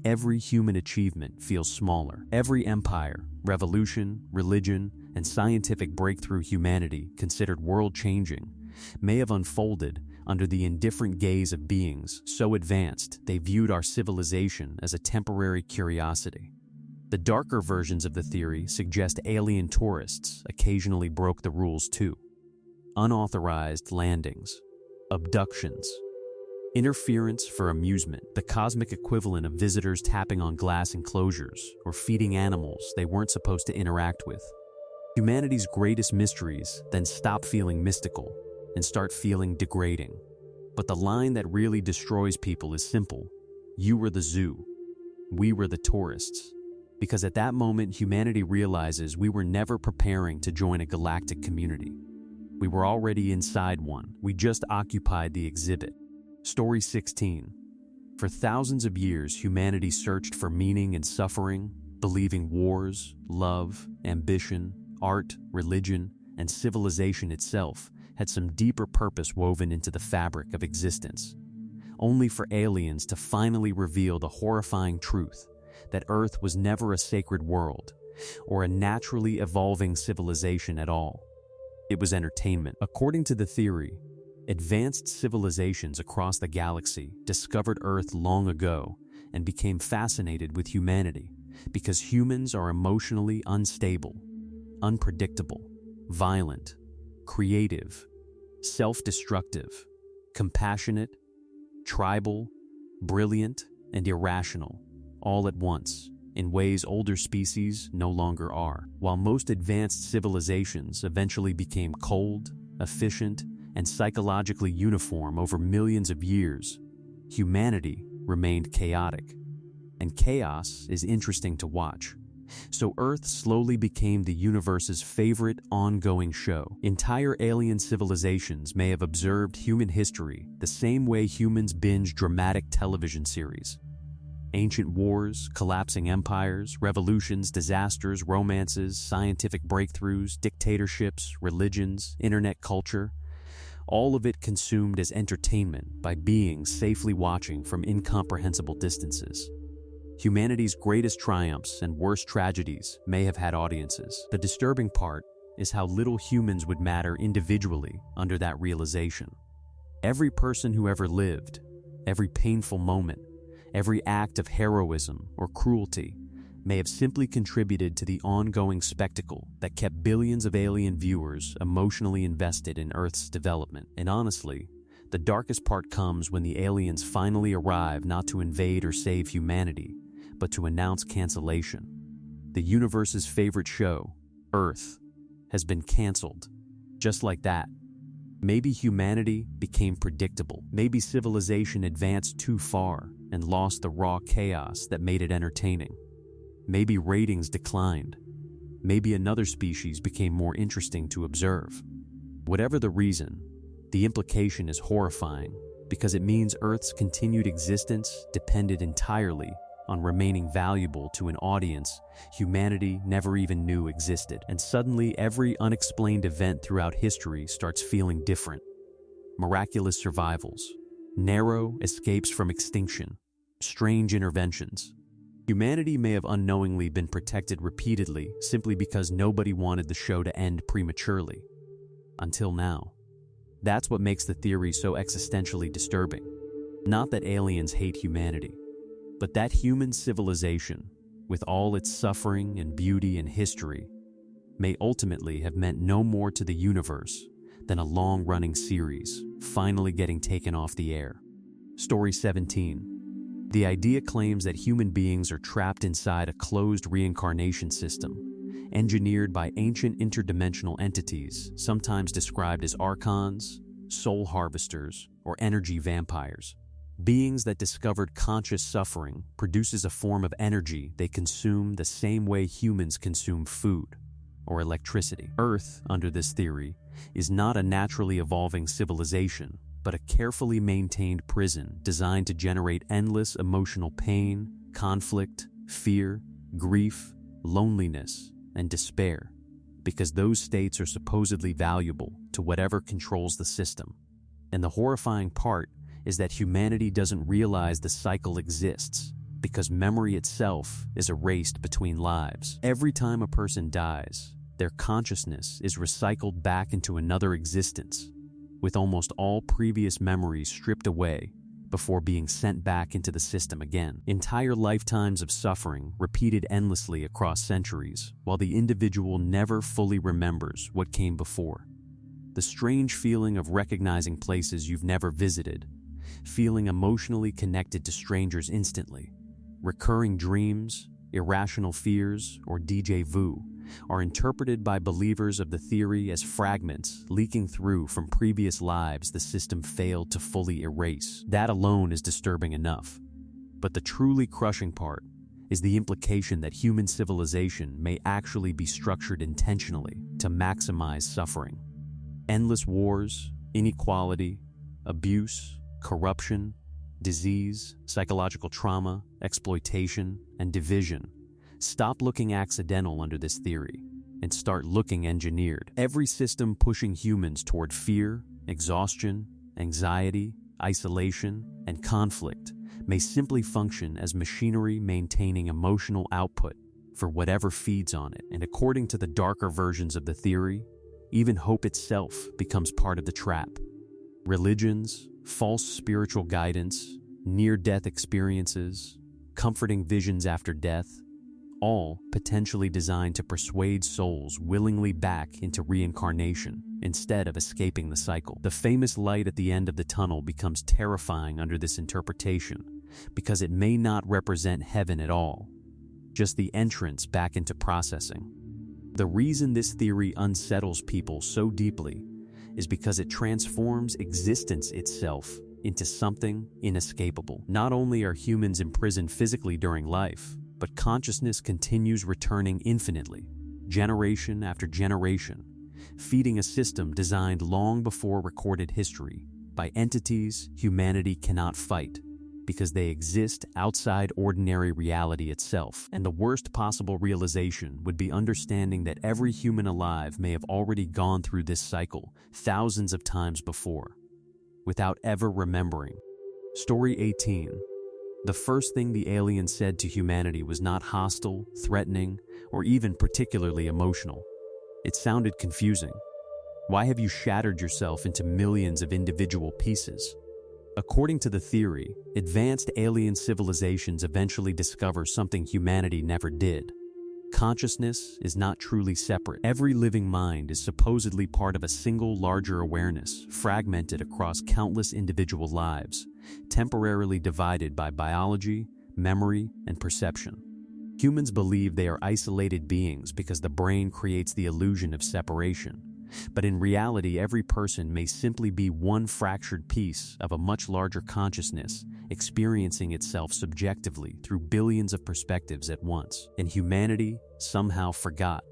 every human achievement feels smaller. Every empire, revolution, religion, and scientific breakthrough humanity considered world-changing may have unfolded under the indifferent gaze of beings so advanced they viewed our civilization as a temporary curiosity. The darker versions of the theory suggest alien tourists occasionally broke the rules too. Unauthorized landings, abductions, interference for amusement, the cosmic equivalent of visitors tapping on glass enclosures or feeding animals they weren't supposed to interact with. Humanity's greatest mysteries then stop feeling mystical and start feeling degrading. But the line that really destroys people is simple. You were the zoo. We were the tourists. Because at that moment, humanity realizes we were never preparing to join a galactic community. We were already inside one. We just occupied the exhibit. Story 16. For thousands of years, humanity searched for meaning and suffering, believing wars, love, ambition, art, religion, and civilization itself had some deeper purpose woven into the fabric of existence, only for aliens to finally reveal the horrifying truth that Earth was never a sacred world or a naturally evolving civilization at all. It was entertainment. According to the theory, advanced civilizations across the galaxy discovered Earth long ago and became fascinated with humanity because humans are emotionally unstable, unpredictable, violent, creative, self-destructive, compassionate, tribal, brilliant, and irrational, all at once, in ways older species no longer are. While most advanced civilizations eventually became cold, efficient, and psychologically uniform over millions of years, humanity remained chaotic. And chaos is interesting to watch. So Earth slowly became the universe's favorite ongoing show. Entire alien civilizations may have observed human history the same way humans binge dramatic television series. Ancient wars, collapsing empires, revolutions, disasters, romances, scientific breakthroughs, dictatorships, religions, internet culture, all of it consumed as entertainment by beings safely watching from incomprehensible distances. Humanity's greatest triumphs and worst tragedies may have had audiences. The disturbing part is how little humans would matter individually under that realization. Every person who ever lived, every painful moment, every act of heroism or cruelty may have simply contributed to the ongoing spectacle that kept billions of alien viewers emotionally invested in Earth's development. And honestly, the darkest part comes when the aliens finally arrive not to invade or save humanity, but to announce cancellation. The universe's favorite show, Earth, has been canceled. Just like that. Maybe humanity became predictable. Maybe civilization advanced too far and lost the raw chaos that made it entertaining. Maybe ratings declined. Maybe another species became more interesting to observe. Whatever the reason, the implication is horrifying because it means Earth's continued existence depended entirely on remaining valuable to an audience humanity never even knew existed. And suddenly, every unexplained event throughout history starts feeling different. Miraculous survivals, narrow escapes from extinction, strange interventions. Humanity may have unknowingly been protected repeatedly simply because nobody wanted the show to end prematurely. Until now. That's what makes the theory so existentially disturbing. Not that aliens hate humanity, but that human civilization, with all its suffering and beauty and history, may ultimately have meant no more to the universe than a long-running series finally getting taken off the air. Story 17. The idea claims that human beings are trapped inside a closed reincarnation system, engineered by ancient interdimensional entities, sometimes described as archons, soul harvesters, or energy vampires. Beings that discovered conscious suffering produces a form of energy they consume the same way humans consume food or electricity. Earth, under this theory, is not a naturally evolving civilization, but a carefully maintained prison designed to generate endless emotional pain, conflict, fear, grief, loneliness, and despair, because those states are supposedly valuable to whatever controls the system. And the horrifying part is that humanity doesn't realize the cycle exists. because memory itself is erased between lives. Every time a person dies, their consciousness is recycled back into another existence, with almost all previous memories stripped away before being sent back into the system again. Entire lifetimes of suffering repeated endlessly across centuries, while the individual never fully remembers what came before. The strange feeling of recognizing places you've never visited, feeling emotionally connected to strangers instantly, recurring dreams, irrational fears, or déjà vu are interpreted by believers of the theory as fragments leaking through from previous lives the system failed to fully erase. That alone is disturbing enough. But the truly crushing part is the implication that human civilization may actually be structured intentionally to maximize suffering. Endless wars, inequality, abuse, corruption, disease, psychological trauma, exploitation, and division. Stop looking accidental under this theory and start looking engineered. Every system pushing humans toward fear, exhaustion, anxiety, isolation, and conflict may simply function as machinery maintaining emotional output for whatever feeds on it. And according to the darker versions of the theory, even hope itself becomes part of the trap. Religions, false spiritual guidance, near-death experiences, comforting visions after death, all potentially designed to persuade souls willingly back into reincarnation instead of escaping the cycle. The famous light at the end of the tunnel becomes terrifying under this interpretation because it may not represent heaven at all, just the entrance back into processing. The reason this theory unsettles people so deeply is because it transforms existence itself into something inescapable. Not only are humans imprisoned physically during life, but consciousness continues returning infinitely, generation after generation, feeding a system designed long before recorded history by entities humanity cannot fight because they exist outside ordinary reality itself. And the worst possible realization would be understanding that every human alive may have already gone through this cycle thousands of times before, without ever remembering. Story 18. The first thing the aliens said to humanity was not hostile, threatening, or even particularly emotional. It sounded confusing. Why have you shattered yourself into millions of individual pieces? According to the theory, advanced alien civilizations eventually discover something humanity never did. Consciousness is not truly separate. Every living mind is supposedly part of a single larger awareness, fragmented across countless individual lives, temporarily divided by biology, memory, and perception. Humans believe they are isolated beings because the brain creates the illusion of separation. But in reality, every person may simply be one fractured piece of a much larger consciousness, experiencing itself subjectively through billions of perspectives at once. And humanity somehow forgot.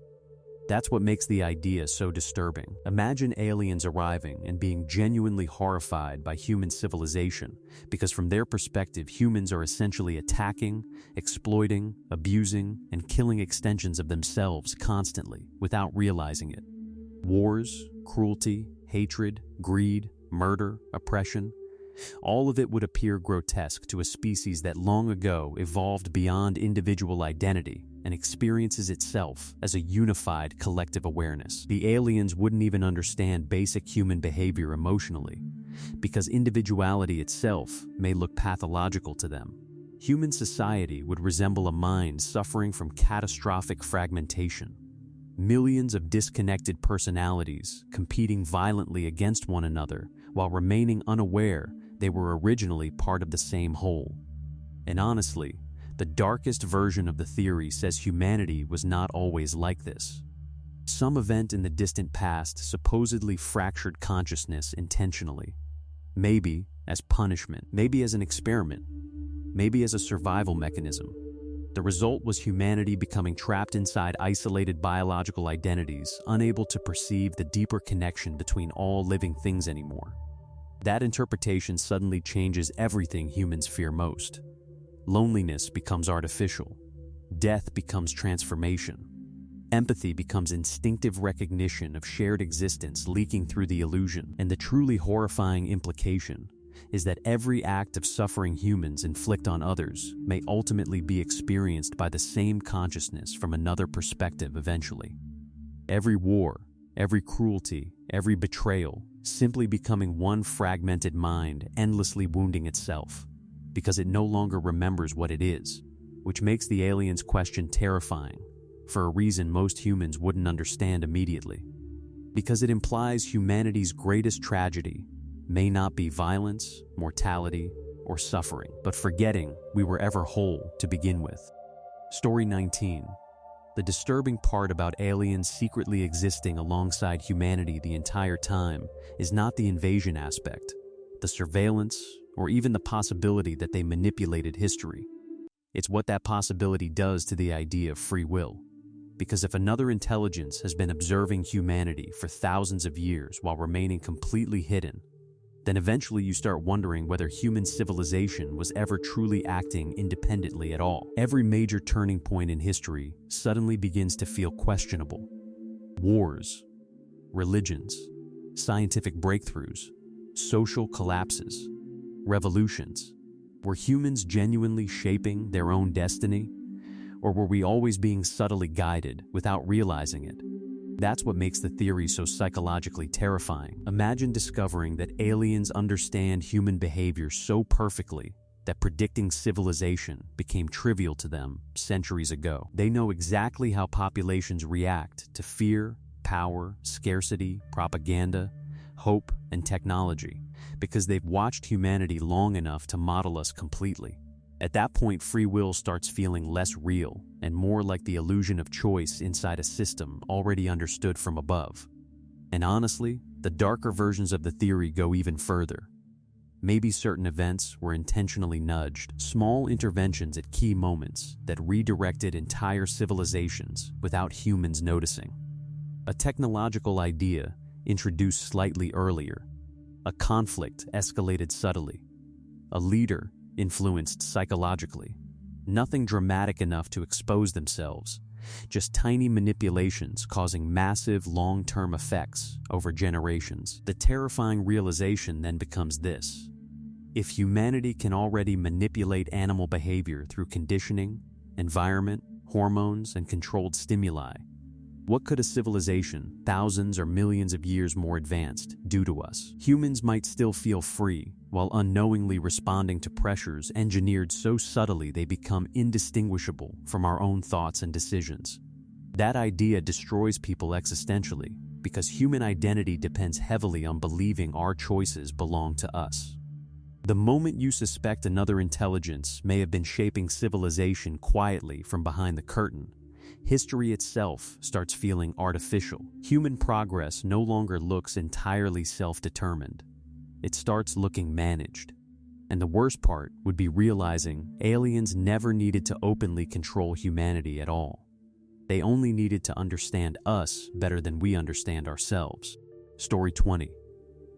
That's what makes the idea so disturbing. Imagine aliens arriving and being genuinely horrified by human civilization, because from their perspective, humans are essentially attacking, exploiting, abusing, and killing extensions of themselves constantly without realizing it. Wars, cruelty, hatred, greed, murder, oppression, all of it would appear grotesque to a species that long ago evolved beyond individual identity and experiences itself as a unified collective awareness. The aliens wouldn't even understand basic human behavior emotionally, because individuality itself may look pathological to them. Human society would resemble a mind suffering from catastrophic fragmentation. Millions of disconnected personalities competing violently against one another while remaining unaware they were originally part of the same whole. And honestly, the darkest version of the theory says humanity was not always like this. Some event in the distant past supposedly fractured consciousness intentionally. Maybe as punishment, maybe as an experiment, maybe as a survival mechanism. The result was humanity becoming trapped inside isolated biological identities, unable to perceive the deeper connection between all living things anymore. That interpretation suddenly changes everything humans fear most. Loneliness becomes artificial. Death becomes transformation. Empathy becomes instinctive recognition of shared existence leaking through the illusion. And the truly horrifying implication is that every act of suffering humans inflict on others may ultimately be experienced by the same consciousness from another perspective eventually. Every war, every cruelty, every betrayal, simply becoming one fragmented mind endlessly wounding itself, because it no longer remembers what it is, which makes the aliens' question terrifying, for a reason most humans wouldn't understand immediately. Because it implies humanity's greatest tragedy may not be violence, mortality, or suffering, but forgetting we were ever whole to begin with. Story 19. The disturbing part about aliens secretly existing alongside humanity the entire time is not the invasion aspect, the surveillance, or even the possibility that they manipulated history. It's what that possibility does to the idea of free will. Because if another intelligence has been observing humanity for thousands of years while remaining completely hidden, then eventually you start wondering whether human civilization was ever truly acting independently at all. Every major turning point in history suddenly begins to feel questionable. Wars, religions, scientific breakthroughs, social collapses, revolutions. Were humans genuinely shaping their own destiny? Or were we always being subtly guided without realizing it? That's what makes the theory so psychologically terrifying. Imagine discovering that aliens understand human behavior so perfectly that predicting civilization became trivial to them centuries ago. They know exactly how populations react to fear, power, scarcity, propaganda, hope, and technology, because they've watched humanity long enough to model us completely. At that point, free will starts feeling less real and more like the illusion of choice inside a system already understood from above. And honestly, the darker versions of the theory go even further. Maybe certain events were intentionally nudged, small interventions at key moments that redirected entire civilizations without humans noticing. A technological idea introduced slightly earlier. A conflict escalated subtly. A leader influenced psychologically. Nothing dramatic enough to expose themselves, just tiny manipulations causing massive long-term effects over generations. The terrifying realization then becomes this: if humanity can already manipulate animal behavior through conditioning, environment, hormones, and controlled stimuli, what could a civilization, thousands or millions of years more advanced, do to us? Humans might still feel free, while unknowingly responding to pressures engineered so subtly they become indistinguishable from our own thoughts and decisions. That idea destroys people existentially, because human identity depends heavily on believing our choices belong to us. The moment you suspect another intelligence may have been shaping civilization quietly from behind the curtain, history itself starts feeling artificial. Human progress no longer looks entirely self-determined. It starts looking managed. And the worst part would be realizing aliens never needed to openly control humanity at all. They only needed to understand us better than we understand ourselves. Story 20.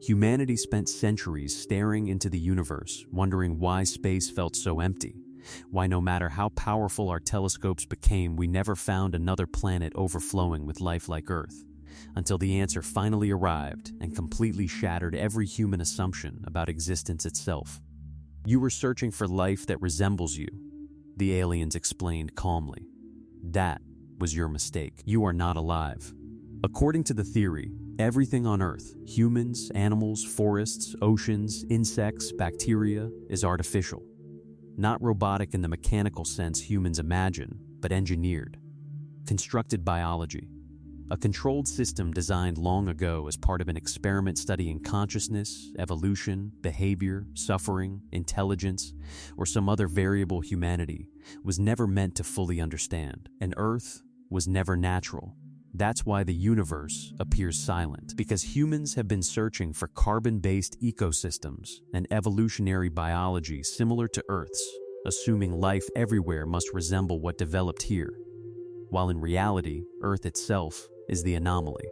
Humanity spent centuries staring into the universe, wondering why space felt so empty. Why no matter how powerful our telescopes became, we never found another planet overflowing with life like Earth, until the answer finally arrived and completely shattered every human assumption about existence itself. You were searching for life that resembles you, the aliens explained calmly. That was your mistake. You are not alive. According to the theory, everything on Earth, humans, animals, forests, oceans, insects, bacteria, is artificial. Not robotic in the mechanical sense humans imagine, but engineered. Constructed biology. A controlled system designed long ago as part of an experiment studying consciousness, evolution, behavior, suffering, intelligence, or some other variable humanity was never meant to fully understand. And Earth was never natural. That's why the universe appears silent, because humans have been searching for carbon-based ecosystems and evolutionary biology similar to Earth's, assuming life everywhere must resemble what developed here, while in reality, Earth itself is the anomaly.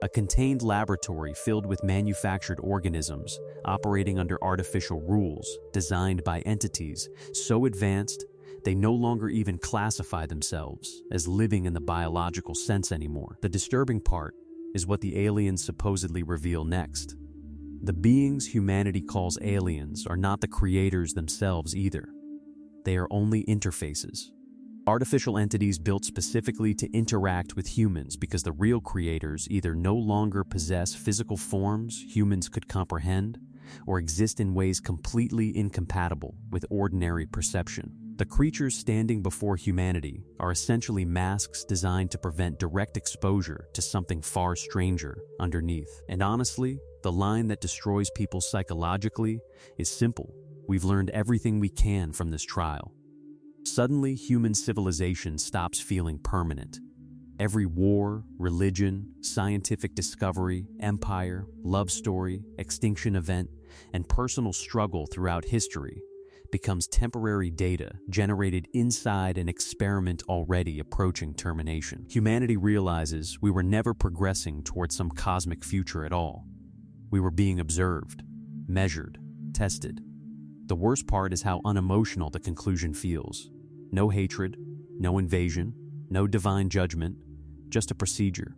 A contained laboratory filled with manufactured organisms operating under artificial rules designed by entities so advanced they no longer even classify themselves as living in the biological sense anymore. The disturbing part is what the aliens supposedly reveal next. The beings humanity calls aliens are not the creators themselves either. They are only interfaces. Artificial entities built specifically to interact with humans because the real creators either no longer possess physical forms humans could comprehend or exist in ways completely incompatible with ordinary perception. The creatures standing before humanity are essentially masks designed to prevent direct exposure to something far stranger underneath. And honestly, the line that destroys people psychologically is simple. We've learned everything we can from this trial. Suddenly, human civilization stops feeling permanent. Every war, religion, scientific discovery, empire, love story, extinction event, and personal struggle throughout history becomes temporary data generated inside an experiment already approaching termination. Humanity realizes we were never progressing towards some cosmic future at all. We were being observed, measured, tested. The worst part is how unemotional the conclusion feels. No hatred, no invasion, no divine judgment, just a procedure.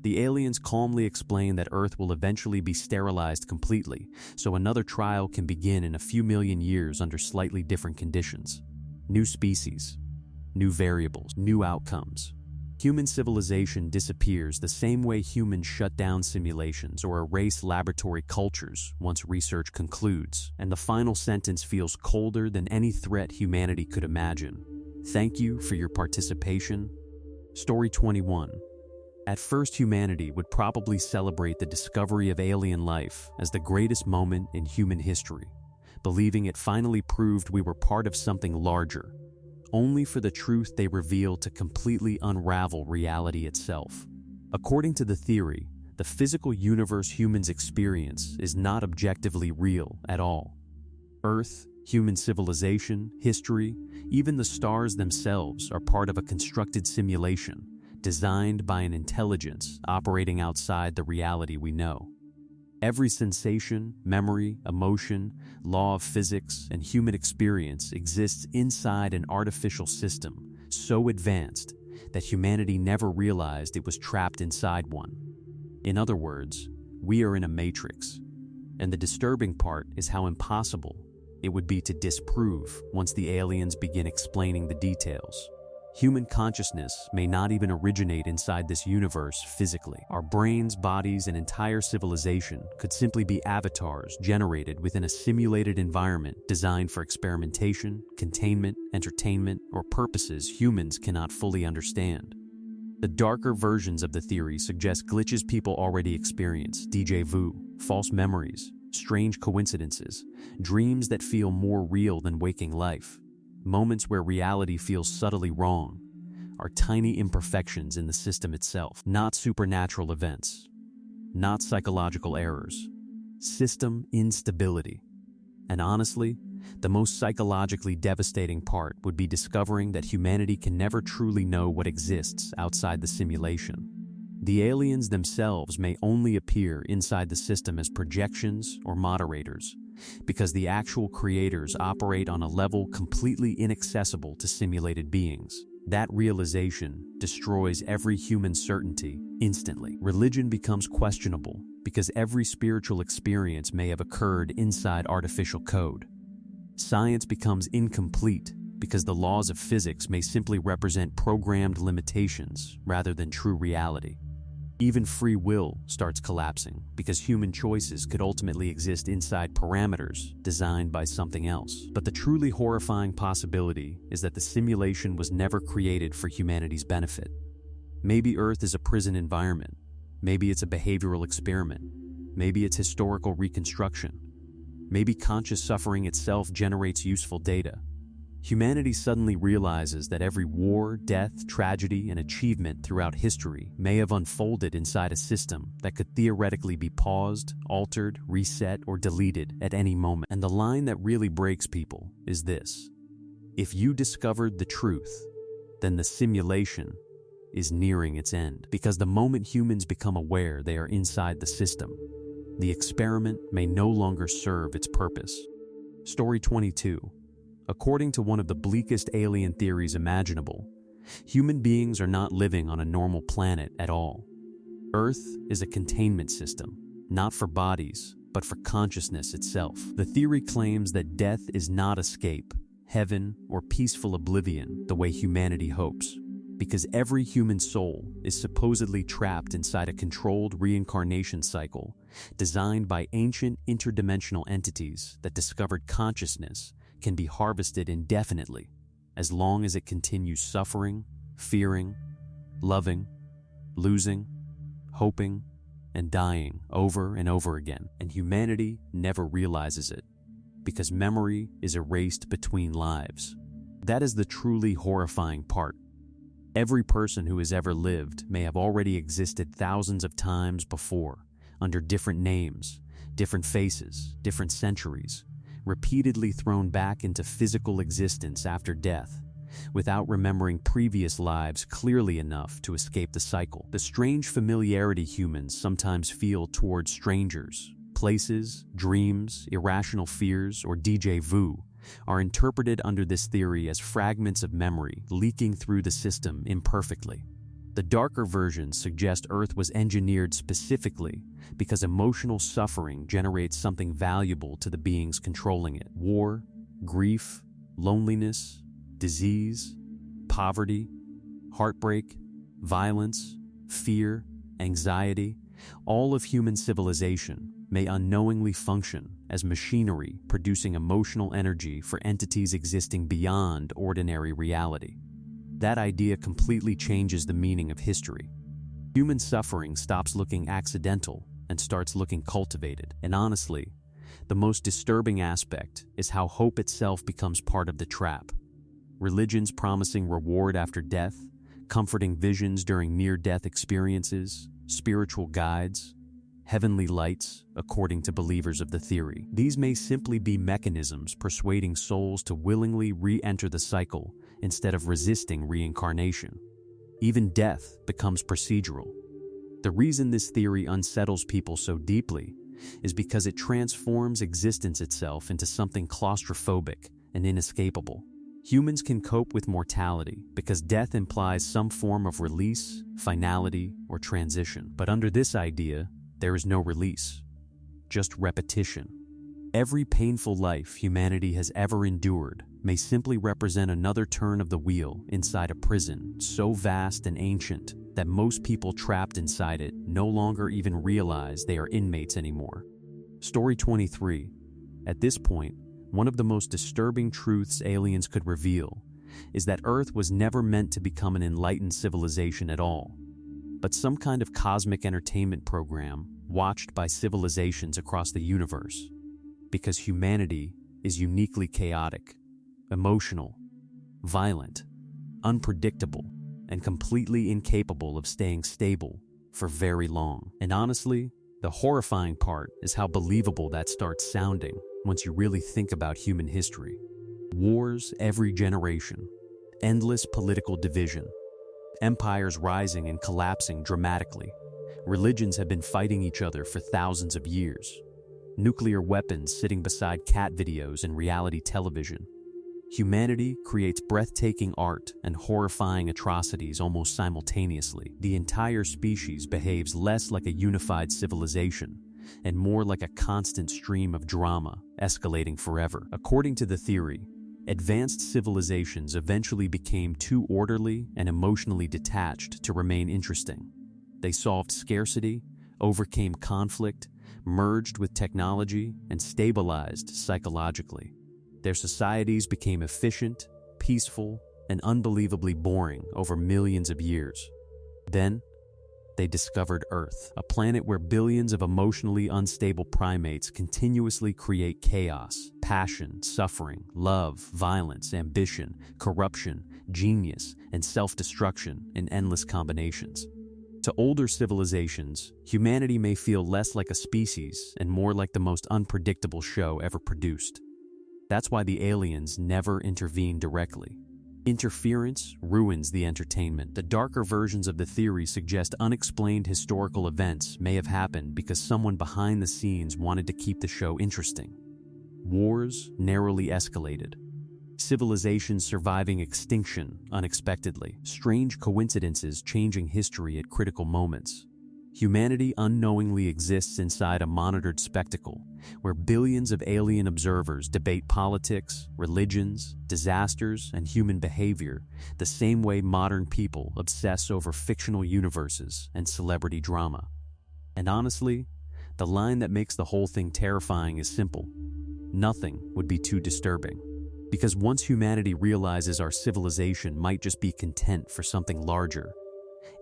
The aliens calmly explain that Earth will eventually be sterilized completely, so another trial can begin in a few million years under slightly different conditions. New species, new variables, new outcomes. Human civilization disappears the same way humans shut down simulations or erase laboratory cultures once research concludes, and the final sentence feels colder than any threat humanity could imagine. Thank you for your participation. Story 21. At first, humanity would probably celebrate the discovery of alien life as the greatest moment in human history, believing it finally proved we were part of something larger, only for the truth they reveal to completely unravel reality itself. According to the theory, the physical universe humans experience is not objectively real at all. Earth, human civilization, history, even the stars themselves are part of a constructed simulation, designed by an intelligence operating outside the reality we know. Every sensation, memory, emotion, law of physics, and human experience exists inside an artificial system so advanced that humanity never realized it was trapped inside one. In other words, we are in a matrix, and the disturbing part is how impossible it would be to disprove once the aliens begin explaining the details. Human consciousness may not even originate inside this universe physically. Our brains, bodies, and entire civilization could simply be avatars generated within a simulated environment designed for experimentation, containment, entertainment, or purposes humans cannot fully understand. The darker versions of the theory suggest glitches people already experience, déjà vu, false memories, strange coincidences, dreams that feel more real than waking life. Moments where reality feels subtly wrong are tiny imperfections in the system itself, not supernatural events, not psychological errors, system instability. And honestly, the most psychologically devastating part would be discovering that humanity can never truly know what exists outside the simulation. The aliens themselves may only appear inside the system as projections or moderators, because the actual creators operate on a level completely inaccessible to simulated beings. That realization destroys every human certainty instantly. Religion becomes questionable because every spiritual experience may have occurred inside artificial code. Science becomes incomplete because the laws of physics may simply represent programmed limitations rather than true reality. Even free will starts collapsing because human choices could ultimately exist inside parameters designed by something else. But the truly horrifying possibility is that the simulation was never created for humanity's benefit. Maybe Earth is a prison environment. Maybe it's a behavioral experiment. Maybe it's historical reconstruction. Maybe conscious suffering itself generates useful data. Humanity suddenly realizes that every war, death, tragedy, and achievement throughout history may have unfolded inside a system that could theoretically be paused, altered, reset, or deleted at any moment. And the line that really breaks people is this: if you discovered the truth, then the simulation is nearing its end. Because the moment humans become aware they are inside the system, the experiment may no longer serve its purpose. Story 22. According to one of the bleakest alien theories imaginable, human beings are not living on a normal planet at all. Earth is a containment system, not for bodies, but for consciousness itself. The theory claims that death is not escape, heaven, or peaceful oblivion the way humanity hopes, because every human soul is supposedly trapped inside a controlled reincarnation cycle designed by ancient interdimensional entities that discovered consciousness can be harvested indefinitely as long as it continues suffering, fearing, loving, losing, hoping, and dying over and over again. And humanity never realizes it because memory is erased between lives. That is the truly horrifying part. Every person who has ever lived may have already existed thousands of times before, under different names, different faces, different centuries, repeatedly thrown back into physical existence after death, without remembering previous lives clearly enough to escape the cycle. The strange familiarity humans sometimes feel towards strangers, places, dreams, irrational fears, or déjà vu are interpreted under this theory as fragments of memory leaking through the system imperfectly. The darker versions suggest Earth was engineered specifically because emotional suffering generates something valuable to the beings controlling it. War, grief, loneliness, disease, poverty, heartbreak, violence, fear, anxiety, all of human civilization may unknowingly function as machinery producing emotional energy for entities existing beyond ordinary reality. That idea completely changes the meaning of history. Human suffering stops looking accidental and starts looking cultivated. And honestly, the most disturbing aspect is how hope itself becomes part of the trap. Religions promising reward after death, comforting visions during near-death experiences, spiritual guides, heavenly lights, according to believers of the theory. These may simply be mechanisms persuading souls to willingly re-enter the cycle instead of resisting reincarnation. Even death becomes procedural. The reason this theory unsettles people so deeply is because it transforms existence itself into something claustrophobic and inescapable. Humans can cope with mortality because death implies some form of release, finality, or transition. But under this idea, there is no release, just repetition. Every painful life humanity has ever endured may simply represent another turn of the wheel inside a prison so vast and ancient that most people trapped inside it no longer even realize they are inmates anymore. Story 23. At this point, one of the most disturbing truths aliens could reveal is that Earth was never meant to become an enlightened civilization at all, but some kind of cosmic entertainment program watched by civilizations across the universe, because humanity is uniquely chaotic, emotional, violent, unpredictable, and completely incapable of staying stable for very long. And honestly, the horrifying part is how believable that starts sounding once you really think about human history. Wars every generation, endless political division, empires rising and collapsing dramatically. Religions have been fighting each other for thousands of years. Nuclear weapons sitting beside cat videos and reality television. Humanity creates breathtaking art and horrifying atrocities almost simultaneously. The entire species behaves less like a unified civilization and more like a constant stream of drama, escalating forever. According to the theory, advanced civilizations eventually became too orderly and emotionally detached to remain interesting. They solved scarcity, overcame conflict, merged with technology, and stabilized psychologically. Their societies became efficient, peaceful, and unbelievably boring over millions of years. Then, they discovered Earth, a planet where billions of emotionally unstable primates continuously create chaos, passion, suffering, love, violence, ambition, corruption, genius, and self-destruction in endless combinations. To older civilizations, humanity may feel less like a species and more like the most unpredictable show ever produced. That's why the aliens never intervene directly. Interference ruins the entertainment. The darker versions of the theory suggest unexplained historical events may have happened because someone behind the scenes wanted to keep the show interesting. Wars narrowly escalated. Civilizations surviving extinction unexpectedly. Strange coincidences changing history at critical moments. Humanity unknowingly exists inside a monitored spectacle where billions of alien observers debate politics, religions, disasters, and human behavior the same way modern people obsess over fictional universes and celebrity drama. And honestly, the line that makes the whole thing terrifying is simple. Nothing would be too disturbing. Because once humanity realizes our civilization might just be content for something larger,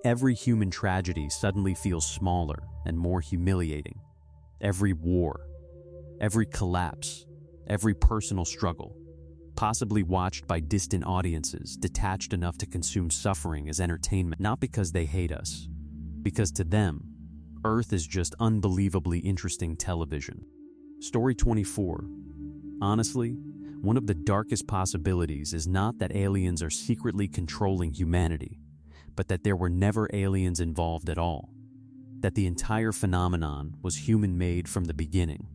every human tragedy suddenly feels smaller and more humiliating. Every war, every collapse, every personal struggle, possibly watched by distant audiences detached enough to consume suffering as entertainment, not because they hate us, because to them, Earth is just unbelievably interesting television. Story 24. Honestly, one of the darkest possibilities is not that aliens are secretly controlling humanity, but that there were never aliens involved at all. That the entire phenomenon was human-made from the beginning.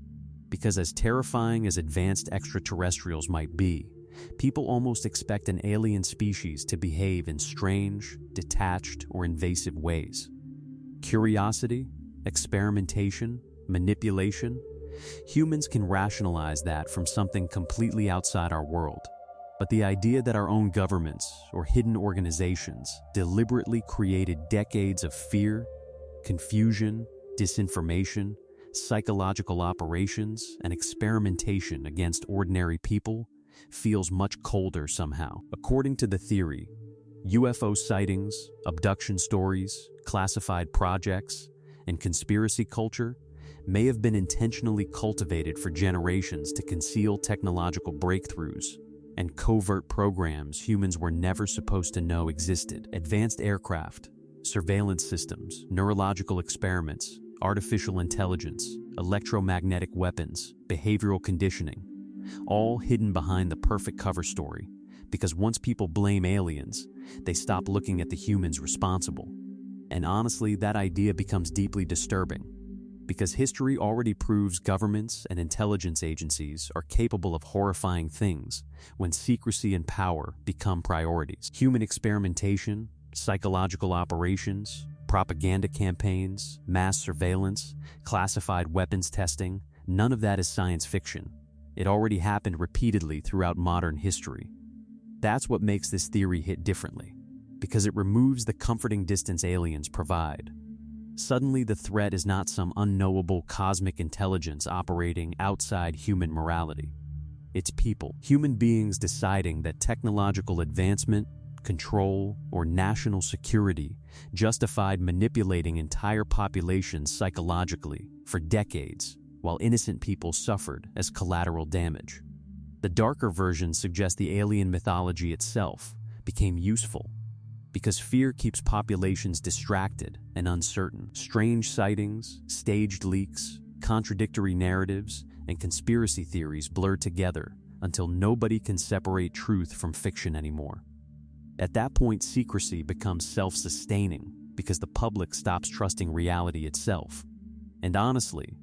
Because as terrifying as advanced extraterrestrials might be, people almost expect an alien species to behave in strange, detached, or invasive ways. Curiosity, experimentation, manipulation, humans can rationalize that from something completely outside our world. But the idea that our own governments or hidden organizations deliberately created decades of fear, confusion, disinformation, psychological operations, and experimentation against ordinary people feels much colder somehow. According to the theory, UFO sightings, abduction stories, classified projects, and conspiracy culture may have been intentionally cultivated for generations to conceal technological breakthroughs and covert programs humans were never supposed to know existed. Advanced aircraft, surveillance systems, neurological experiments, artificial intelligence, electromagnetic weapons, behavioral conditioning, all hidden behind the perfect cover story, because once people blame aliens, they stop looking at the humans responsible. And honestly, that idea becomes deeply disturbing, because history already proves governments and intelligence agencies are capable of horrifying things when secrecy and power become priorities. Human experimentation, psychological operations, propaganda campaigns, mass surveillance, classified weapons testing, none of that is science fiction. It already happened repeatedly throughout modern history. That's what makes this theory hit differently, because it removes the comforting distance aliens provide. Suddenly, the threat is not some unknowable cosmic intelligence operating outside human morality. It's people, human beings deciding that technological advancement, control, or national security justified manipulating entire populations psychologically for decades, while innocent people suffered as collateral damage. The darker version suggests the alien mythology itself became useful because fear keeps populations distracted and uncertain. Strange sightings, staged leaks, contradictory narratives, and conspiracy theories blur together until nobody can separate truth from fiction anymore. At that point, secrecy becomes self-sustaining because the public stops trusting reality itself. And honestly,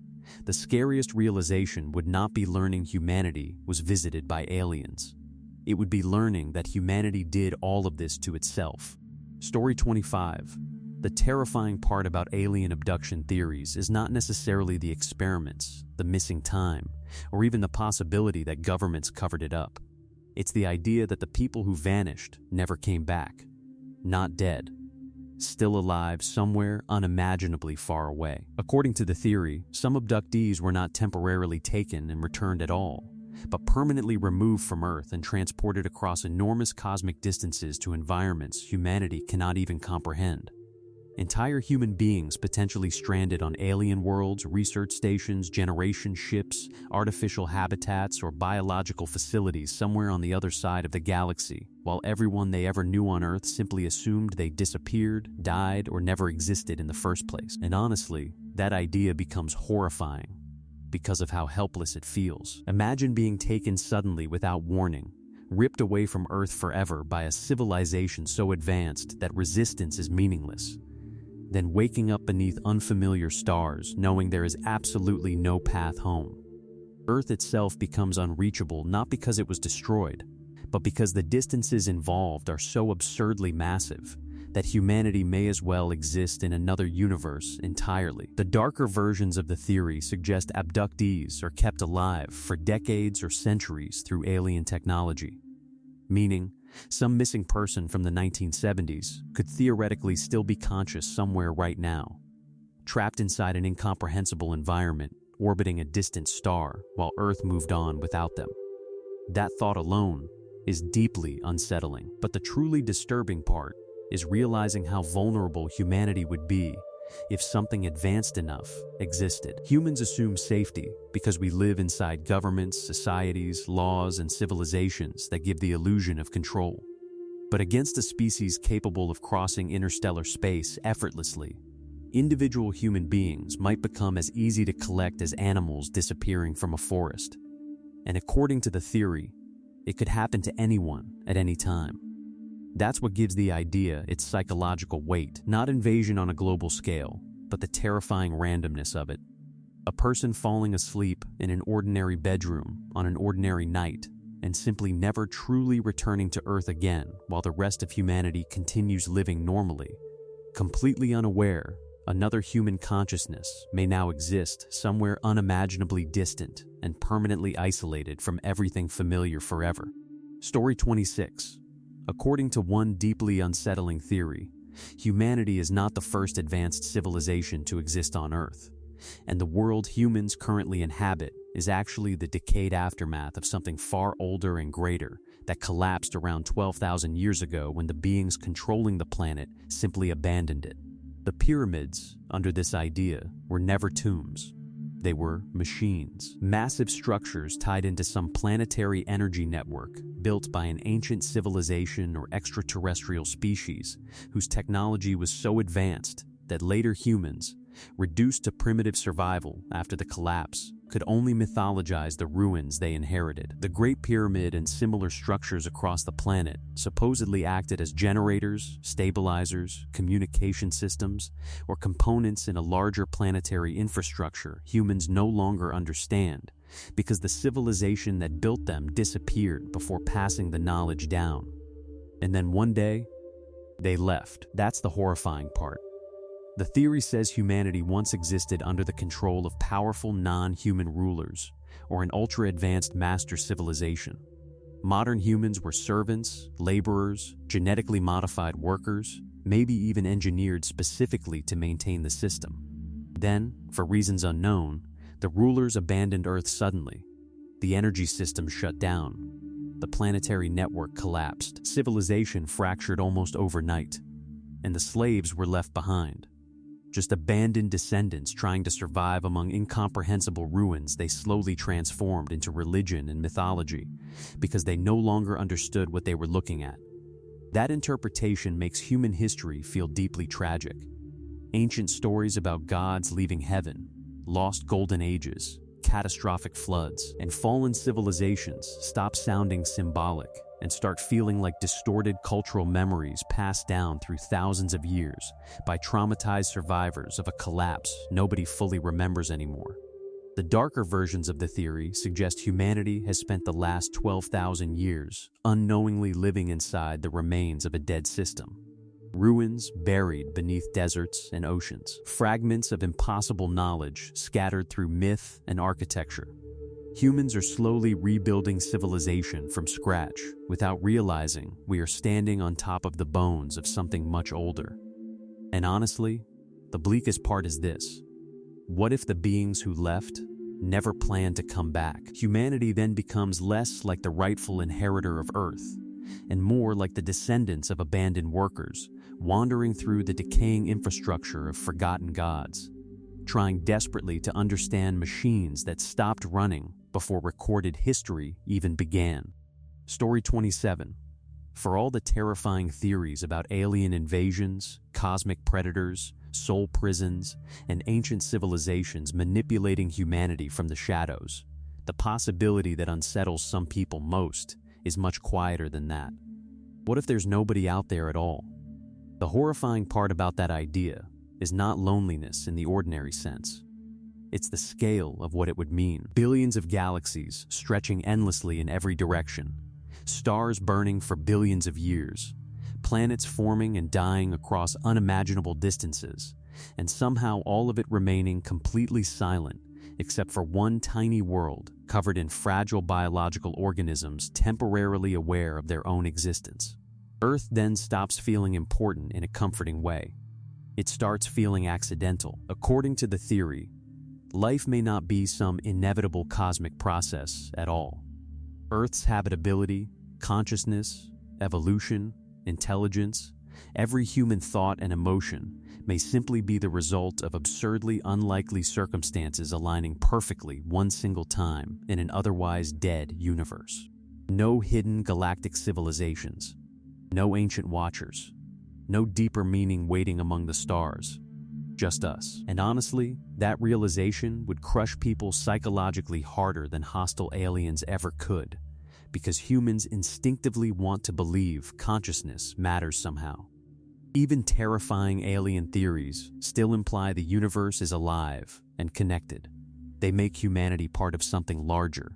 the scariest realization would not be learning humanity was visited by aliens. It would be learning that humanity did all of this to itself. Story 25. The terrifying part about alien abduction theories is not necessarily the experiments, the missing time, or even the possibility that governments covered it up. It's the idea that the people who vanished never came back. Not dead. Still alive somewhere unimaginably far away. According to the theory, some abductees were not temporarily taken and returned at all, but permanently removed from Earth and transported across enormous cosmic distances to environments humanity cannot even comprehend. Entire human beings potentially stranded on alien worlds, research stations, generation ships, artificial habitats, or biological facilities somewhere on the other side of the galaxy, while everyone they ever knew on Earth simply assumed they disappeared, died, or never existed in the first place. And honestly, that idea becomes horrifying because of how helpless it feels. Imagine being taken suddenly without warning, ripped away from Earth forever by a civilization so advanced that resistance is meaningless. Then waking up beneath unfamiliar stars, knowing there is absolutely no path home. Earth itself becomes unreachable not because it was destroyed, but because the distances involved are so absurdly massive that humanity may as well exist in another universe entirely. The darker versions of the theory suggest abductees are kept alive for decades or centuries through alien technology, meaning some missing person from the 1970s could theoretically still be conscious somewhere right now, trapped inside an incomprehensible environment, orbiting a distant star while Earth moved on without them. That thought alone is deeply unsettling, but the truly disturbing part is realizing how vulnerable humanity would be if something advanced enough existed. Humans assume safety because we live inside governments, societies, laws, and civilizations that give the illusion of control. But against a species capable of crossing interstellar space effortlessly, individual human beings might become as easy to collect as animals disappearing from a forest. And according to the theory, it could happen to anyone at any time. That's what gives the idea its psychological weight, not invasion on a global scale, but the terrifying randomness of it. A person falling asleep in an ordinary bedroom on an ordinary night and simply never truly returning to Earth again while the rest of humanity continues living normally, completely unaware another human consciousness may now exist somewhere unimaginably distant and permanently isolated from everything familiar forever. Story 26. According to one deeply unsettling theory, humanity is not the first advanced civilization to exist on Earth, and the world humans currently inhabit is actually the decayed aftermath of something far older and greater that collapsed around 12,000 years ago when the beings controlling the planet simply abandoned it. The pyramids, under this idea, were never tombs. They were machines, massive structures tied into some planetary energy network built by an ancient civilization or extraterrestrial species whose technology was so advanced that later humans, reduced to primitive survival after the collapse, could only mythologize the ruins they inherited. The Great Pyramid and similar structures across the planet supposedly acted as generators, stabilizers, communication systems, or components in a larger planetary infrastructure humans no longer understand because the civilization that built them disappeared before passing the knowledge down. And then one day, they left. That's the horrifying part. The theory says humanity once existed under the control of powerful non-human rulers, or an ultra-advanced master civilization. Modern humans were servants, laborers, genetically modified workers, maybe even engineered specifically to maintain the system. Then, for reasons unknown, the rulers abandoned Earth suddenly. The energy system shut down. The planetary network collapsed. Civilization fractured almost overnight, and the slaves were left behind. Just abandoned descendants trying to survive among incomprehensible ruins they slowly transformed into religion and mythology because they no longer understood what they were looking at. That interpretation makes human history feel deeply tragic. Ancient stories about gods leaving heaven, lost golden ages, catastrophic floods, and fallen civilizations stop sounding symbolic and start feeling like distorted cultural memories passed down through thousands of years by traumatized survivors of a collapse nobody fully remembers anymore. The darker versions of the theory suggest humanity has spent the last 12,000 years unknowingly living inside the remains of a dead system. Ruins buried beneath deserts and oceans, fragments of impossible knowledge scattered through myth and architecture. Humans are slowly rebuilding civilization from scratch without realizing we are standing on top of the bones of something much older. And honestly, the bleakest part is this. What if the beings who left never planned to come back? Humanity then becomes less like the rightful inheritor of Earth and more like the descendants of abandoned workers wandering through the decaying infrastructure of forgotten gods, trying desperately to understand machines that stopped running before recorded history even began. Story 27. For all the terrifying theories about alien invasions, cosmic predators, soul prisons, and ancient civilizations manipulating humanity from the shadows, the possibility that unsettles some people most is much quieter than that. What if there's nobody out there at all? The horrifying part about that idea is not loneliness in the ordinary sense. It's the scale of what it would mean. Billions of galaxies stretching endlessly in every direction, stars burning for billions of years, planets forming and dying across unimaginable distances, and somehow all of it remaining completely silent, except for one tiny world covered in fragile biological organisms temporarily aware of their own existence. Earth then stops feeling important in a comforting way. It starts feeling accidental. According to the theory, life may not be some inevitable cosmic process at all. Earth's habitability, consciousness, evolution, intelligence, every human thought and emotion may simply be the result of absurdly unlikely circumstances aligning perfectly one single time in an otherwise dead universe. No hidden galactic civilizations, no ancient watchers, no deeper meaning waiting among the stars, just us. And honestly, that realization would crush people psychologically harder than hostile aliens ever could, because humans instinctively want to believe consciousness matters somehow. Even terrifying alien theories still imply the universe is alive and connected. They make humanity part of something larger.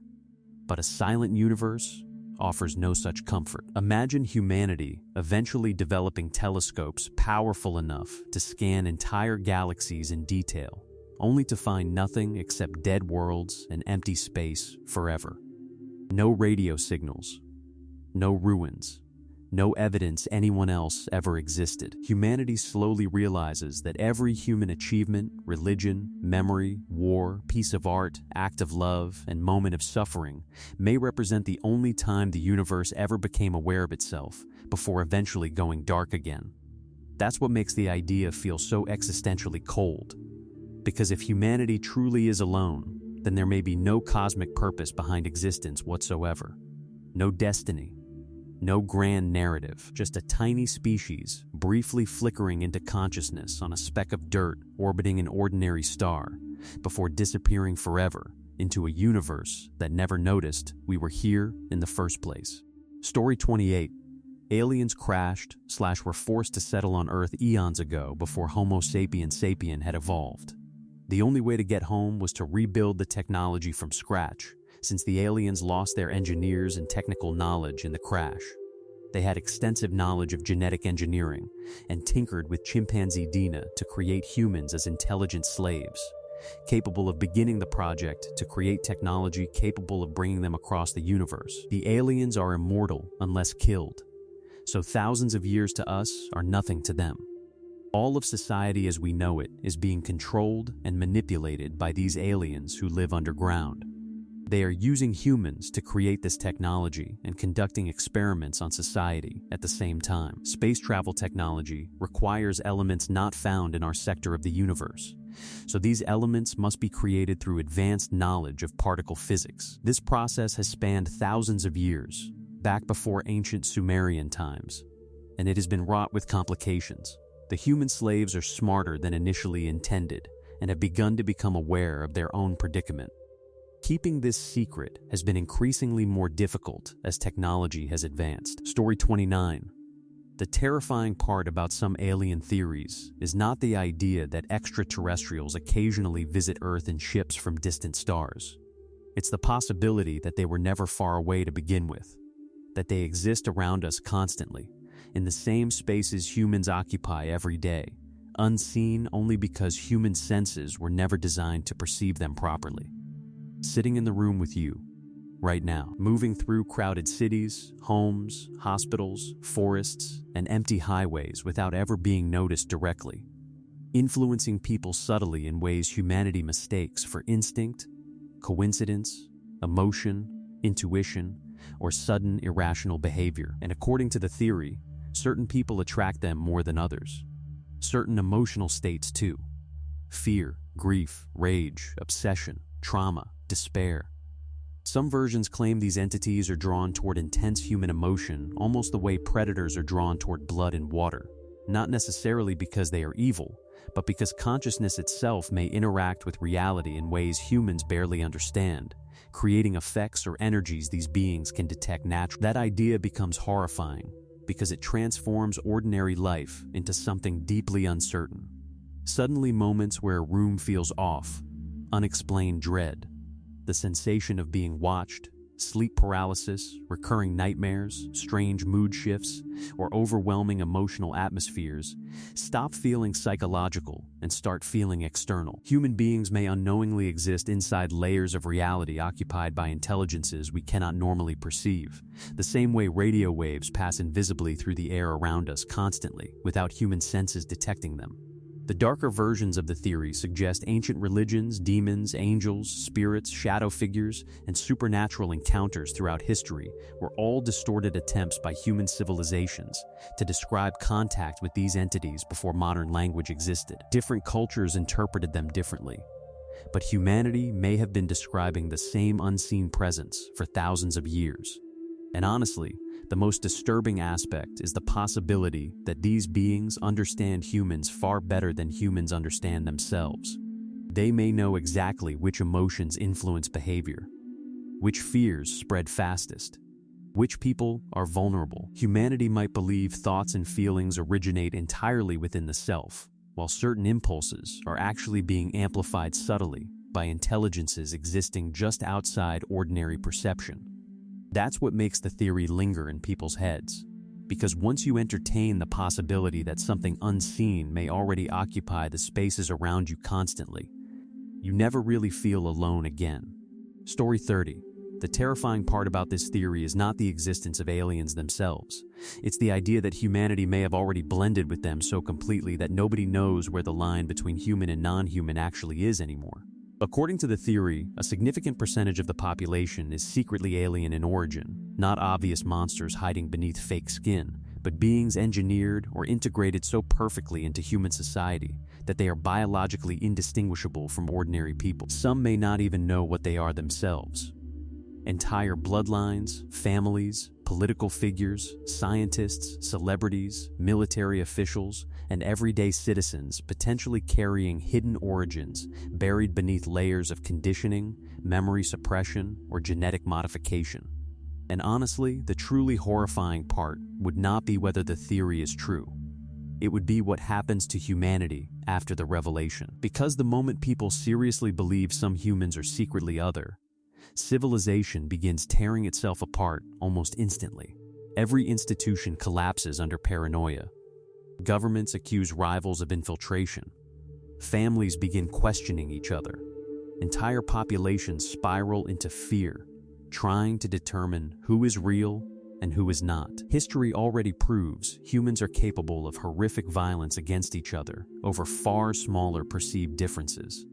But a silent universe offers no such comfort. Imagine humanity eventually developing telescopes powerful enough to scan entire galaxies in detail, only to find nothing except dead worlds and empty space forever. No radio signals, no ruins, no evidence anyone else ever existed. Humanity slowly realizes that every human achievement, religion, memory, war, piece of art, act of love, and moment of suffering may represent the only time the universe ever became aware of itself before eventually going dark again. That's what makes the idea feel so existentially cold. Because if humanity truly is alone, then there may be no cosmic purpose behind existence whatsoever. No destiny. No grand narrative, just a tiny species briefly flickering into consciousness on a speck of dirt orbiting an ordinary star before disappearing forever into a universe that never noticed we were here in the first place. Story 28. Aliens crashed/were forced to settle on Earth eons ago before Homo sapiens sapien had evolved. The only way to get home was to rebuild the technology from scratch, since the aliens lost their engineers and technical knowledge in the crash. They had extensive knowledge of genetic engineering and tinkered with chimpanzee DNA to create humans as intelligent slaves, capable of beginning the project to create technology capable of bringing them across the universe. The aliens are immortal unless killed, so thousands of years to us are nothing to them. All of society as we know it is being controlled and manipulated by these aliens who live underground. They are using humans to create this technology and conducting experiments on society at the same time. Space travel technology requires elements not found in our sector of the universe, so these elements must be created through advanced knowledge of particle physics. This process has spanned thousands of years, back before ancient Sumerian times, and it has been wrought with complications. The human slaves are smarter than initially intended and have begun to become aware of their own predicament. Keeping this secret has been increasingly more difficult as technology has advanced. Story 29. The terrifying part about some alien theories is not the idea that extraterrestrials occasionally visit Earth in ships from distant stars. It's the possibility that they were never far away to begin with, that they exist around us constantly, in the same spaces humans occupy every day, unseen only because human senses were never designed to perceive them properly. Sitting in the room with you, right now, moving through crowded cities, homes, hospitals, forests, and empty highways without ever being noticed directly, influencing people subtly in ways humanity mistakes for instinct, coincidence, emotion, intuition, or sudden irrational behavior. And according to the theory, certain people attract them more than others. Certain emotional states too. Fear, grief, rage, obsession, trauma, despair. Some versions claim these entities are drawn toward intense human emotion, almost the way predators are drawn toward blood and water, not necessarily because they are evil, but because consciousness itself may interact with reality in ways humans barely understand, creating effects or energies these beings can detect naturally. That idea becomes horrifying because it transforms ordinary life into something deeply uncertain. Suddenly, moments where a room feels off, unexplained dread, the sensation of being watched, sleep paralysis, recurring nightmares, strange mood shifts, or overwhelming emotional atmospheres, stop feeling psychological and start feeling external. Human beings may unknowingly exist inside layers of reality occupied by intelligences we cannot normally perceive, the same way radio waves pass invisibly through the air around us constantly, without human senses detecting them. The darker versions of the theory suggest ancient religions, demons, angels, spirits, shadow figures, and supernatural encounters throughout history were all distorted attempts by human civilizations to describe contact with these entities before modern language existed. Different cultures interpreted them differently, but humanity may have been describing the same unseen presence for thousands of years. And honestly, the most disturbing aspect is the possibility that these beings understand humans far better than humans understand themselves. They may know exactly which emotions influence behavior, which fears spread fastest, which people are vulnerable. Humanity might believe thoughts and feelings originate entirely within the self, while certain impulses are actually being amplified subtly by intelligences existing just outside ordinary perception. That's what makes the theory linger in people's heads, because once you entertain the possibility that something unseen may already occupy the spaces around you constantly, you never really feel alone again. Story 30. The terrifying part about this theory is not the existence of aliens themselves. It's the idea that humanity may have already blended with them so completely that nobody knows where the line between human and non-human actually is anymore. According to the theory, a significant percentage of the population is secretly alien in origin, not obvious monsters hiding beneath fake skin, but beings engineered or integrated so perfectly into human society that they are biologically indistinguishable from ordinary people. Some may not even know what they are themselves. Entire bloodlines, families, political figures, scientists, celebrities, military officials, and everyday citizens potentially carrying hidden origins buried beneath layers of conditioning, memory suppression, or genetic modification. And honestly, the truly horrifying part would not be whether the theory is true. It would be what happens to humanity after the revelation. Because the moment people seriously believe some humans are secretly other, civilization begins tearing itself apart almost instantly. Every institution collapses under paranoia. Governments accuse rivals of infiltration. Families begin questioning each other. Entire populations spiral into fear, trying to determine who is real and who is not. History already proves humans are capable of horrific violence against each other over far smaller perceived differences.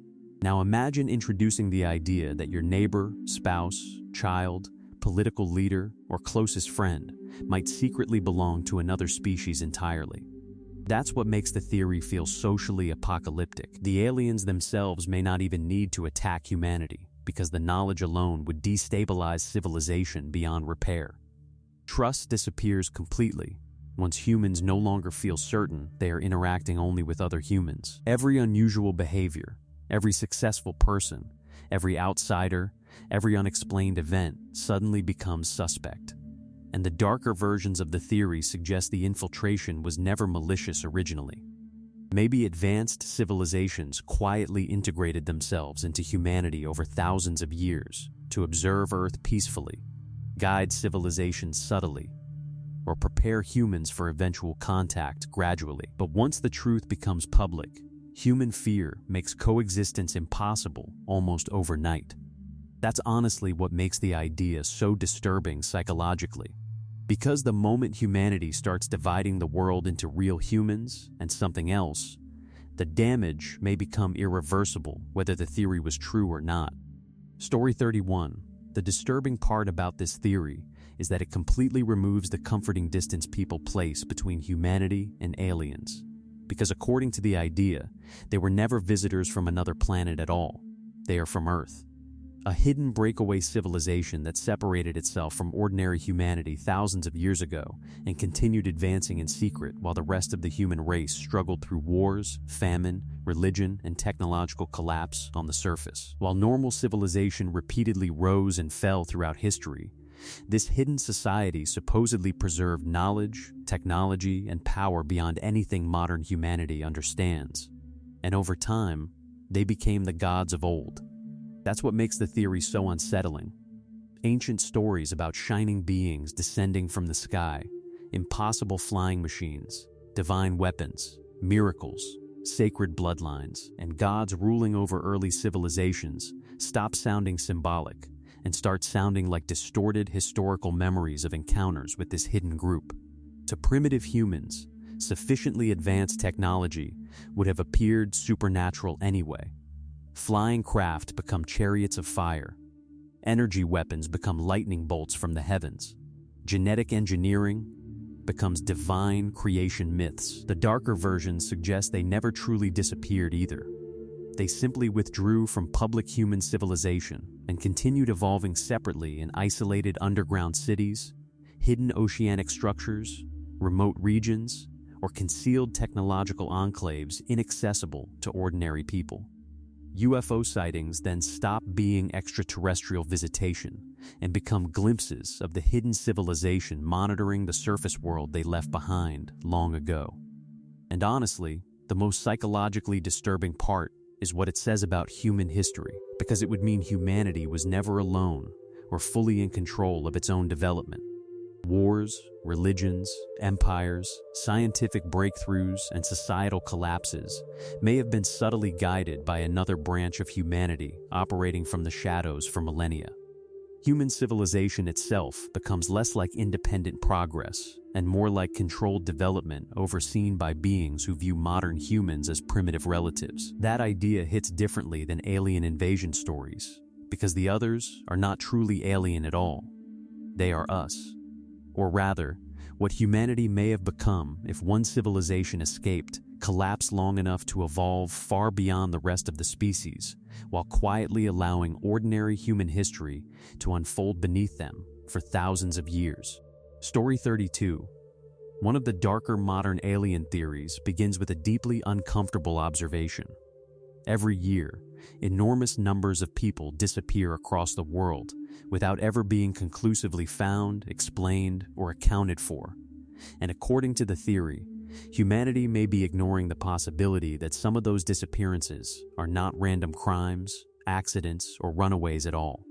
Now imagine introducing the idea that your neighbor, spouse, child, political leader, or closest friend might secretly belong to another species entirely. That's what makes the theory feel socially apocalyptic. The aliens themselves may not even need to attack humanity, because the knowledge alone would destabilize civilization beyond repair. Trust disappears completely once humans no longer feel certain they are interacting only with other humans. Every unusual behavior, every successful person, every outsider, every unexplained event suddenly becomes suspect. And the darker versions of the theory suggest the infiltration was never malicious originally. Maybe advanced civilizations quietly integrated themselves into humanity over thousands of years to observe Earth peacefully, guide civilizations subtly, or prepare humans for eventual contact gradually. But once the truth becomes public, human fear makes coexistence impossible almost overnight. That's honestly what makes the idea so disturbing psychologically. Because the moment humanity starts dividing the world into real humans and something else, the damage may become irreversible whether the theory was true or not. Story 31. The disturbing part about this theory is that it completely removes the comforting distance people place between humanity and aliens. Because according to the idea, they were never visitors from another planet at all. They are from Earth. A hidden breakaway civilization that separated itself from ordinary humanity thousands of years ago and continued advancing in secret while the rest of the human race struggled through wars, famine, religion, and technological collapse on the surface. While normal civilization repeatedly rose and fell throughout history, this hidden society supposedly preserved knowledge, technology, and power beyond anything modern humanity understands. And over time, they became the gods of old. That's what makes the theory so unsettling. Ancient stories about shining beings descending from the sky, impossible flying machines, divine weapons, miracles, sacred bloodlines, and gods ruling over early civilizations stop sounding symbolic and start sounding like distorted historical memories of encounters with this hidden group. To primitive humans, sufficiently advanced technology would have appeared supernatural anyway. Flying craft become chariots of fire. Energy weapons become lightning bolts from the heavens. Genetic engineering becomes divine creation myths. The darker versions suggest they never truly disappeared either. They simply withdrew from public human civilization and continued evolving separately in isolated underground cities, hidden oceanic structures, remote regions, or concealed technological enclaves inaccessible to ordinary people. UFO sightings then stop being extraterrestrial visitation and become glimpses of the hidden civilization monitoring the surface world they left behind long ago. And honestly, the most psychologically disturbing part is what it says about human history, because it would mean humanity was never alone or fully in control of its own development. Wars, religions, empires, scientific breakthroughs, and societal collapses may have been subtly guided by another branch of humanity operating from the shadows for millennia. Human civilization itself becomes less like independent progress and more like controlled development overseen by beings who view modern humans as primitive relatives. That idea hits differently than alien invasion stories, because the others are not truly alien at all. They are us. Or rather, what humanity may have become if one civilization escaped, collapsed long enough to evolve far beyond the rest of the species, while quietly allowing ordinary human history to unfold beneath them for thousands of years. Story 32. One of the darker modern alien theories begins with a deeply uncomfortable observation. Every year, enormous numbers of people disappear across the world without ever being conclusively found, explained, or accounted for. And according to the theory, humanity may be ignoring the possibility that some of those disappearances are not random crimes, accidents, or runaways at all.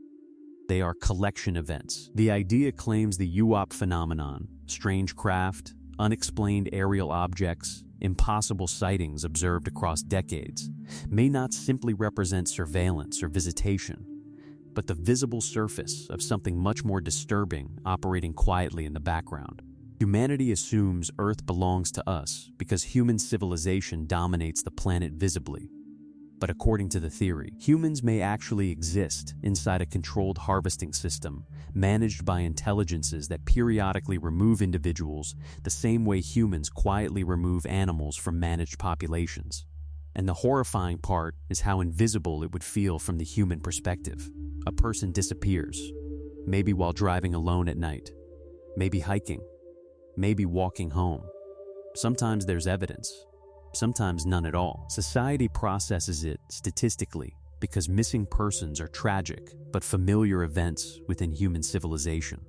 They are collection events. The idea claims the UAP phenomenon, strange craft, unexplained aerial objects, impossible sightings observed across decades, may not simply represent surveillance or visitation, but the visible surface of something much more disturbing operating quietly in the background. Humanity assumes Earth belongs to us because human civilization dominates the planet visibly. But according to the theory, humans may actually exist inside a controlled harvesting system managed by intelligences that periodically remove individuals the same way humans quietly remove animals from managed populations. And the horrifying part is how invisible it would feel from the human perspective. A person disappears, maybe while driving alone at night, maybe hiking, maybe walking home. Sometimes there's evidence, sometimes none at all. Society processes it statistically because missing persons are tragic but familiar events within human civilization.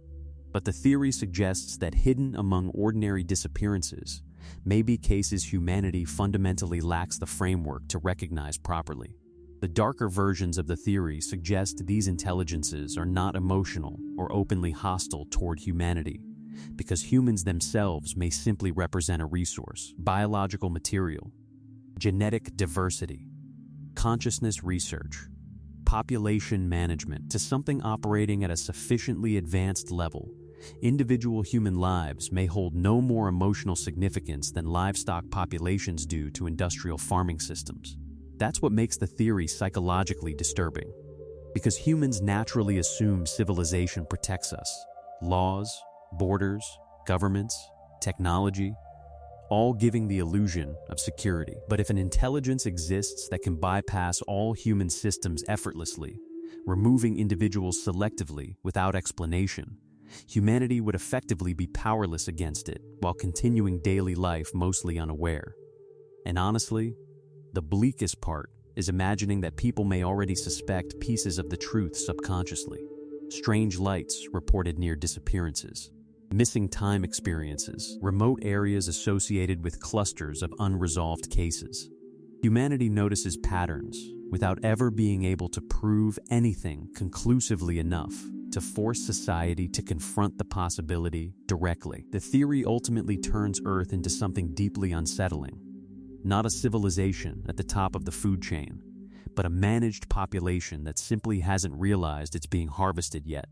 But the theory suggests that hidden among ordinary disappearances may be cases humanity fundamentally lacks the framework to recognize properly. The darker versions of the theory suggest these intelligences are not emotional or openly hostile toward humanity, because humans themselves may simply represent a resource, biological material, genetic diversity, consciousness research, population management, to something operating at a sufficiently advanced level. Individual human lives may hold no more emotional significance than livestock populations do to industrial farming systems. That's what makes the theory psychologically disturbing, because humans naturally assume civilization protects us. Laws, borders, governments, technology, all giving the illusion of security. But if an intelligence exists that can bypass all human systems effortlessly, removing individuals selectively without explanation, humanity would effectively be powerless against it while continuing daily life mostly unaware. And honestly, the bleakest part is imagining that people may already suspect pieces of the truth subconsciously. Strange lights reported near disappearances, missing time experiences, remote areas associated with clusters of unresolved cases. Humanity notices patterns without ever being able to prove anything conclusively enough to force society to confront the possibility directly. The theory ultimately turns Earth into something deeply unsettling. Not a civilization at the top of the food chain, but a managed population that simply hasn't realized it's being harvested yet.